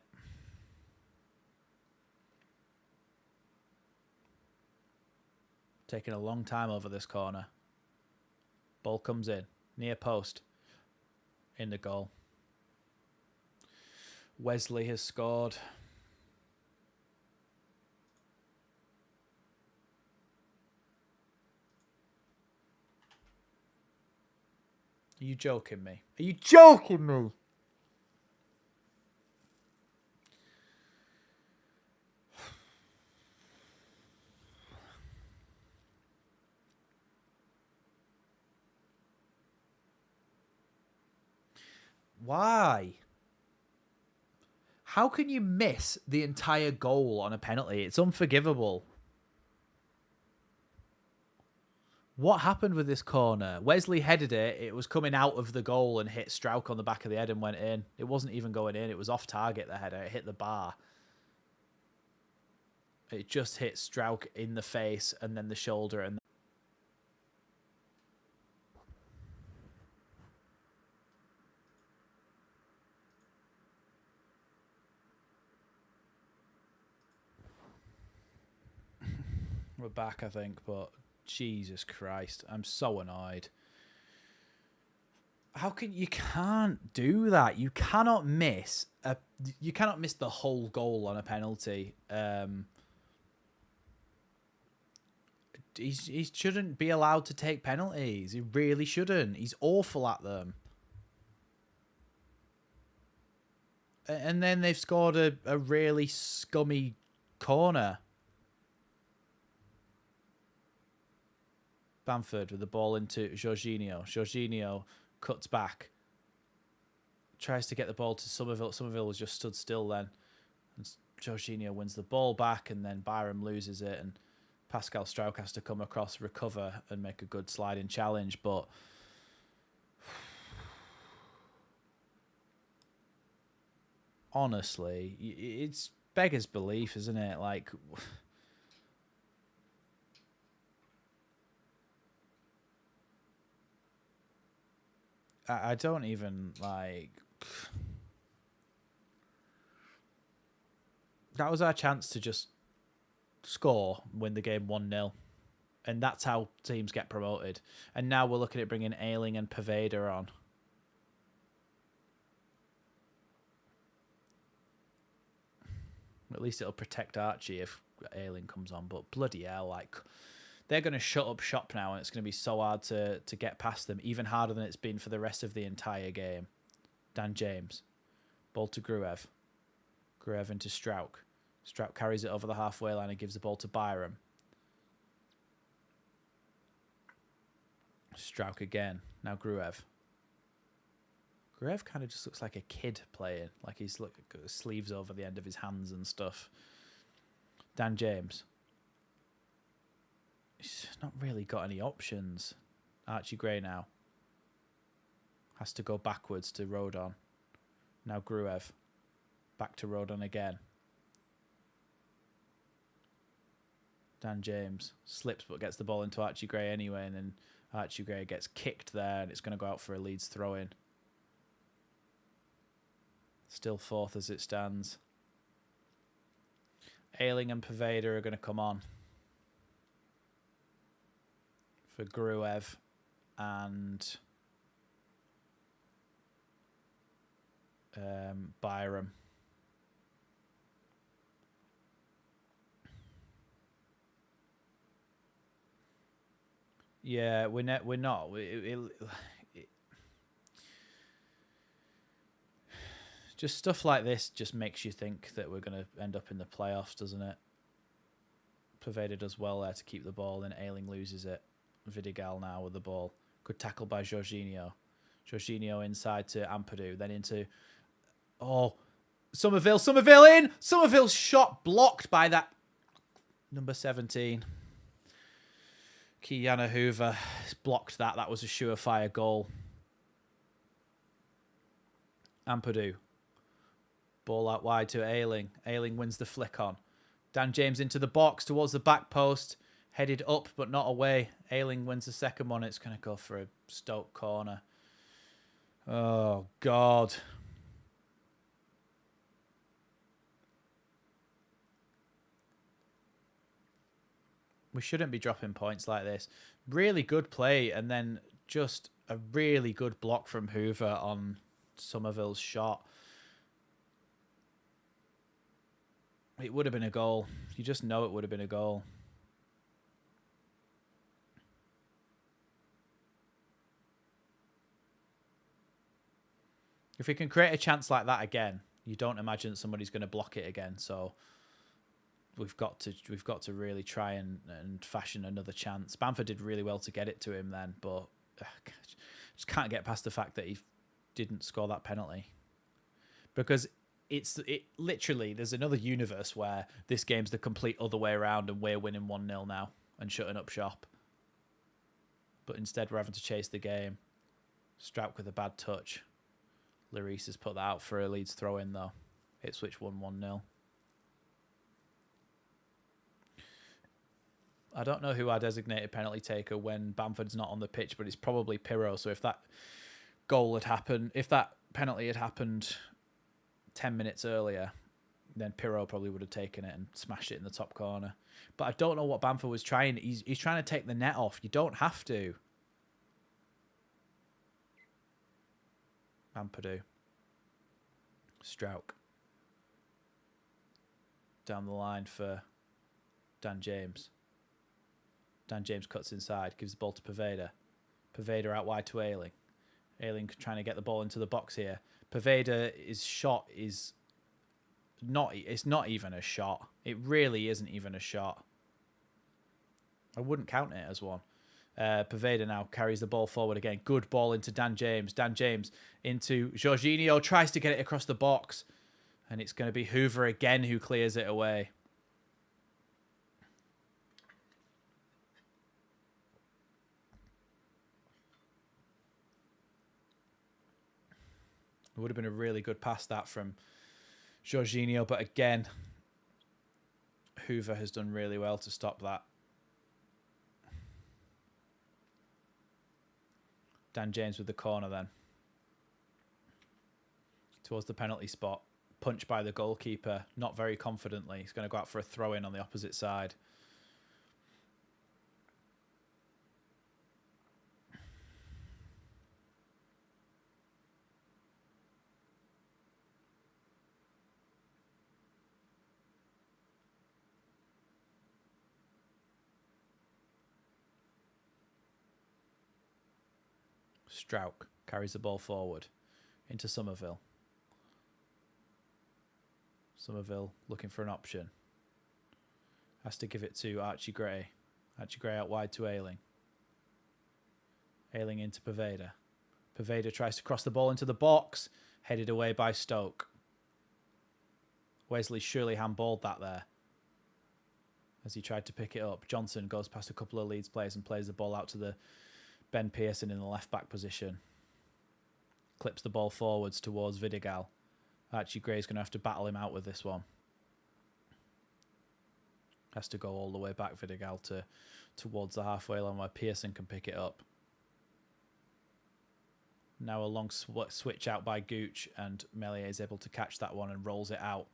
Taking a long time over this corner. Ball comes in. Near post. In the goal. Wesley has scored. Are you joking me? Are you joking me? Why? How can you miss the entire goal on a penalty? It's unforgivable. What happened with this corner? Wesley headed it. It was coming out of the goal and hit Strauch on the back of the head and went in. It wasn't even going in. It was off target, the header. It hit the bar. It just hit Strauch in the face and then the shoulder. And we're back, I think, but Jesus Christ, I'm so annoyed. How can you can't do that? You cannot miss the whole goal on a penalty. He shouldn't be allowed to take penalties. He really shouldn't. He's awful at them. And then they've scored a really scummy corner. Bamford with the ball into Jorginho. Jorginho cuts back. Tries to get the ball to Somerville. Somerville was just stood still then. And Jorginho wins the ball back, and then Byram loses it, and Pascal Struijk has to come across, recover, and make a good sliding challenge. But honestly, it's beggars belief, isn't it? Like, I don't even like. That was our chance to just score, win the game 1-0. And that's how teams get promoted. And now we're looking at bringing Ayling and Poveda on. At least it'll protect Archie if Ayling comes on. But bloody hell, like, they're going to shut up shop now, and it's going to be so hard to get past them, even harder than it's been for the rest of the entire game. Dan James. Ball to Gruev. Gruev into Struijk. Struijk carries it over the halfway line and gives the ball to Byram. Struijk again. Now Gruev. Gruev kind of just looks like a kid playing. Like he's got his sleeves over the end of his hands and stuff. Dan James. He's not really got any options. Archie Gray now. Has to go backwards to Rodon. Now Gruev. Back to Rodon again. Dan James slips but gets the ball into Archie Gray anyway, and then Archie Gray gets kicked there, and it's going to go out for a Leeds throw-in. Still fourth as it stands. Ayling and Poveda are going to come on for Gruev and Byram. Yeah, we're not. Just stuff like this just makes you think that we're going to end up in the playoffs, doesn't it? Poveda does well there to keep the ball, then Ayling loses it. Vidigal now with the ball. Good tackle by Jorginho. Jorginho inside to Ampadu, then into... Oh, Somerville. Somerville in! Somerville's shot blocked by that number 17. Kiana Hoover blocked that. That was a surefire goal. Ampadu. Ball out wide to Ayling. Ayling wins the flick on. Dan James into the box towards the back post. Headed up but not away. Ayling wins the second one. It's going to go for a Stoke corner. Oh, God. We shouldn't be dropping points like this. Really good play, and then just a really good block from Hoover on Somerville's shot. It would have been a goal. You just know it would have been a goal. If we can create a chance like that again, you don't imagine somebody's going to block it again. So we've got to really try and fashion another chance. Bamford did really well to get it to him then, but just can't get past the fact that he didn't score that penalty. Because it literally, there's another universe where this game's the complete other way around and we're winning 1-0 now and shutting up shop. But instead we're having to chase the game. Struijk with a bad touch. Lloris has put that out for a Leeds throw-in though. Ipswich won 1-0. I don't know who our designated penalty taker when Bamford's not on the pitch, but it's probably Pirro. So if that goal had happened, if that penalty had happened 10 minutes earlier, then Pirro probably would have taken it and smashed it in the top corner. But I don't know what Bamford was trying. He's trying to take the net off. You don't have to. Ampadu. Strauch. Down the line for Dan James. Dan James cuts inside, gives the ball to Poveda. Poveda out wide to Ayling. Ayling trying to get the ball into the box here. Poveda's shot is not, it's not even a shot. It really isn't even a shot. I wouldn't count it as one. Poveda now carries the ball forward again. Good ball into Dan James. Dan James into Jorginho. Tries to get it across the box. And it's going to be Hoover again who clears it away. It would have been a really good pass that from Jorginho. But again, Hoover has done really well to stop that. Dan James with the corner then. Towards the penalty spot. Punched by the goalkeeper. Not very confidently. He's going to go out for a throw-in on the opposite side. Strauch carries the ball forward into Somerville. Somerville looking for an option. Has to give it to Archie Gray. Archie Gray out wide to Ayling. Ayling into Poveda. Poveda tries to cross the ball into the box. Headed away by Stoke. Wesley surely handballed that there as he tried to pick it up. Johnson goes past a couple of Leeds players and plays the ball out to the Ben Pearson in the left-back position. Clips the ball forwards towards Vidigal. Archie Gray's going to have to battle him out with this one. Has to go all the way back, Vidigal, towards the halfway line where Pearson can pick it up. Now a long switch out by Gooch, and Meslier is able to catch that one and rolls it out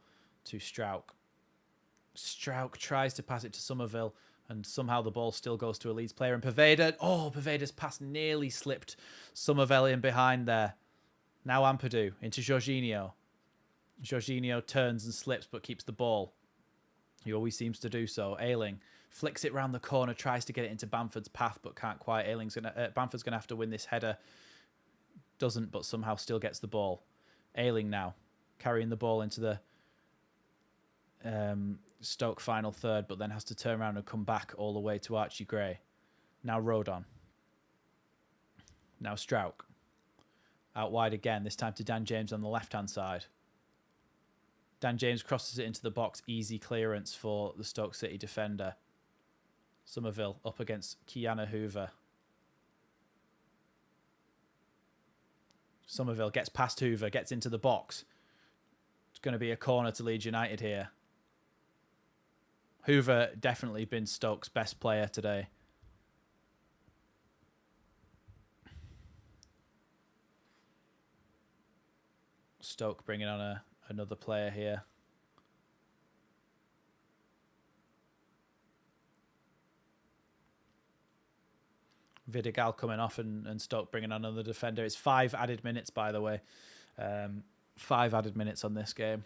to Strauch. Strauch tries to pass it to Somerville, and somehow the ball still goes to a Leeds player. And Poveda, Poveda's pass nearly slipped Somerville in behind there. Now Ampadu into Jorginho. Jorginho turns and slips but keeps the ball. He always seems to do so. Ayling flicks it round the corner, tries to get it into Bamford's path but can't quite. Bamford's going to have to win this header. Doesn't, but somehow still gets the ball. Ayling now carrying the ball into the Stoke final third, but then has to turn around and come back all the way to Archie Gray. Now Rodon. Now Strauch. Out wide again, this time to Dan James on the left-hand side. Dan James crosses it into the box. Easy clearance for the Stoke City defender. Somerville up against Kiana Hoover. Somerville gets past Hoover, gets into the box. It's going to be a corner to Leeds United here. Hoover definitely been Stoke's best player today. Stoke bringing on another player here. Vidigal coming off and Stoke bringing on another defender. It's 5 added minutes, by the way. 5 added minutes on this game.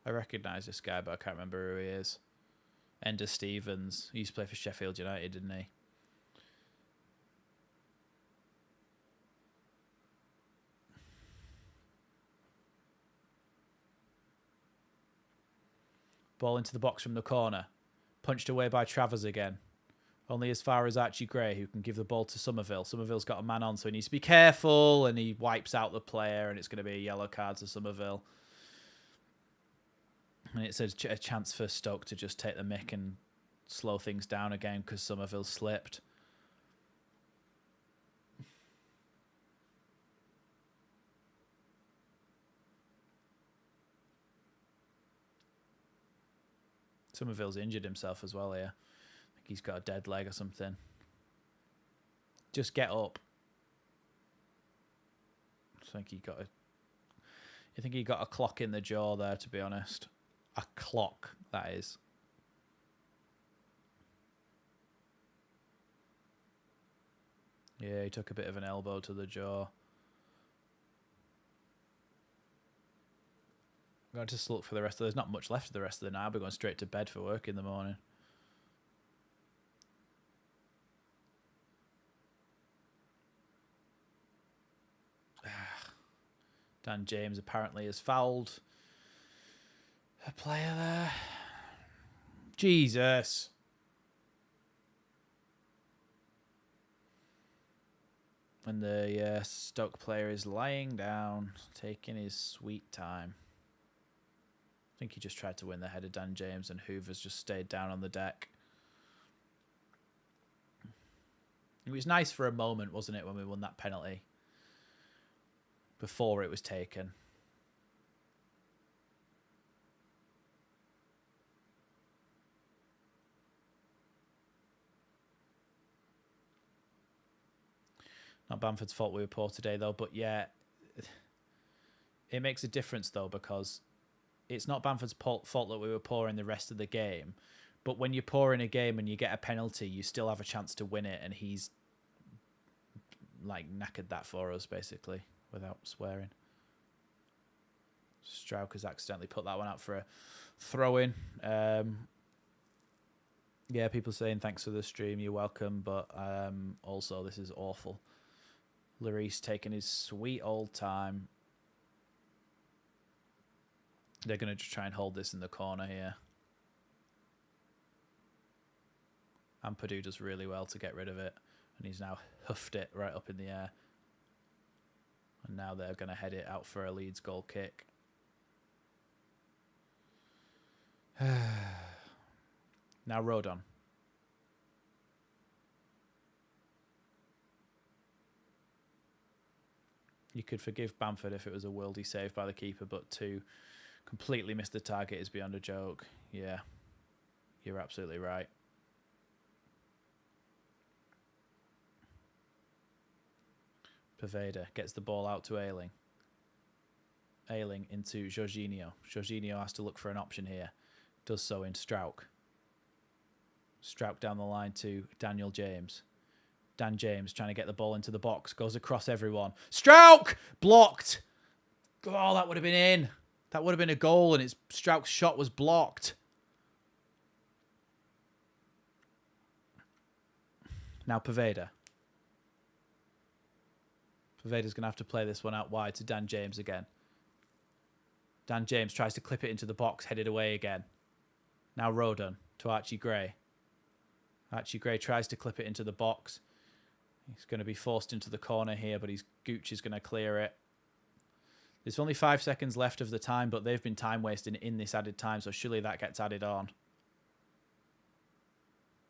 I recognise this guy, but I can't remember who he is. Ender Stevens. He used to play for Sheffield United, didn't he? Ball into the box from the corner. Punched away by Travers again. Only as far as Archie Gray, who can give the ball to Somerville. Somerville's got a man on, so he needs to be careful, and he wipes out the player, and it's going to be a yellow card to Somerville. And it's a chance for Stoke to just take the mick and slow things down again because Somerville slipped. Somerville's injured himself as well here. I think he's got a dead leg or something. Just get up. think he got a clock in the jaw there, to be honest. A clock, that is. Yeah, he took a bit of an elbow to the jaw. I'm going to just look for the rest of... There's not much left of the rest of the night. I'll be going straight to bed for work in the morning. Dan James apparently has fouled a player there. Jesus. And the Stoke player is lying down, taking his sweet time. I think he just tried to win the head of Dan James, and Hoover's just stayed down on the deck. It was nice for a moment, wasn't it, when we won that penalty? Before it was taken. Not Bamford's fault we were poor today, though. But yeah, it makes a difference, though, because it's not Bamford's fault that we were poor in the rest of the game. But when you're poor in a game and you get a penalty, you still have a chance to win it. And he's like knackered that for us, basically, without swearing. Strauch has accidentally put that one out for a throw-in. Yeah, people saying thanks for the stream, you're welcome, but also this is awful. Lloris taking his sweet old time. They're going to just try and hold this in the corner here. Ampadu does really well to get rid of it, and he's now huffed it right up in the air. And now they're going to head it out for a Leeds goal kick. Now Rodon. You could forgive Bamford if it was a worldy save by the keeper, but to completely miss the target is beyond a joke. Yeah, you're absolutely right. Poveda gets the ball out to Ayling. Ayling into Jorginho. Jorginho has to look for an option here. Does so in Strauch. Strauch down the line to Daniel James. Dan James trying to get the ball into the box. Goes across everyone. Strauch! Blocked! Oh, that would have been in. That would have been a goal, and Strauch's shot was blocked. Now Poveda. Poveda's going to have to play this one out wide to Dan James again. Dan James tries to clip it into the box, headed away again. Now Rodon to Archie Gray. Archie Gray tries to clip it into the box. He's going to be forced into the corner here, but Gooch is going to clear it. There's only 5 seconds left of the time, but they've been time wasting in this added time, so surely that gets added on.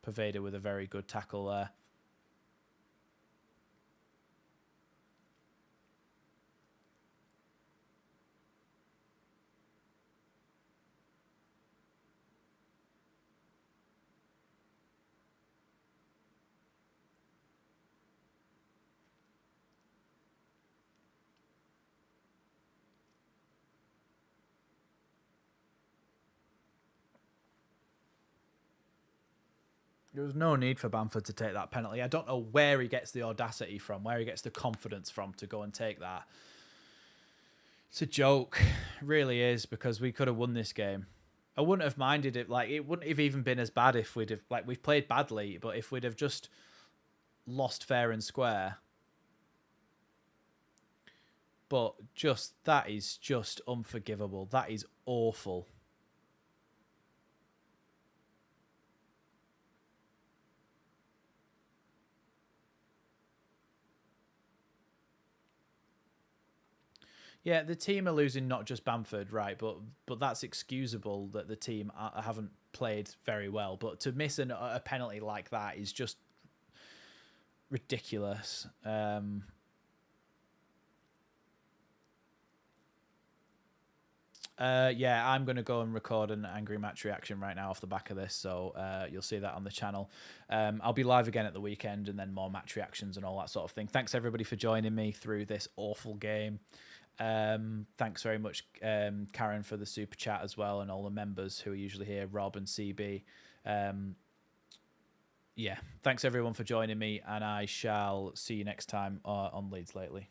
Poveda with a very good tackle there. There was no need for Bamford to take that penalty. I don't know where he gets the audacity from, where he gets the confidence from to go and take that. It's a joke. It really is, because we could have won this game. I wouldn't have minded it. Like, it wouldn't have even been as bad if we'd have... Like, we've played badly, but if we'd have just lost fair and square. But just... That is just unforgivable. That is awful. Yeah, the team are losing not just Bamford, right? But that's excusable that the team haven't played very well. But to miss a penalty like that is just ridiculous. Yeah, I'm going to go and record an angry match reaction right now off the back of this, so you'll see that on the channel. I'll be live again at the weekend, and then more match reactions and all that sort of thing. Thanks everybody for joining me through this awful game. Thanks very much, Karen, for the super chat as well, and all the members who are usually here, Rob and CB. Yeah, thanks everyone for joining me, and I shall see you next time on Leeds Lately.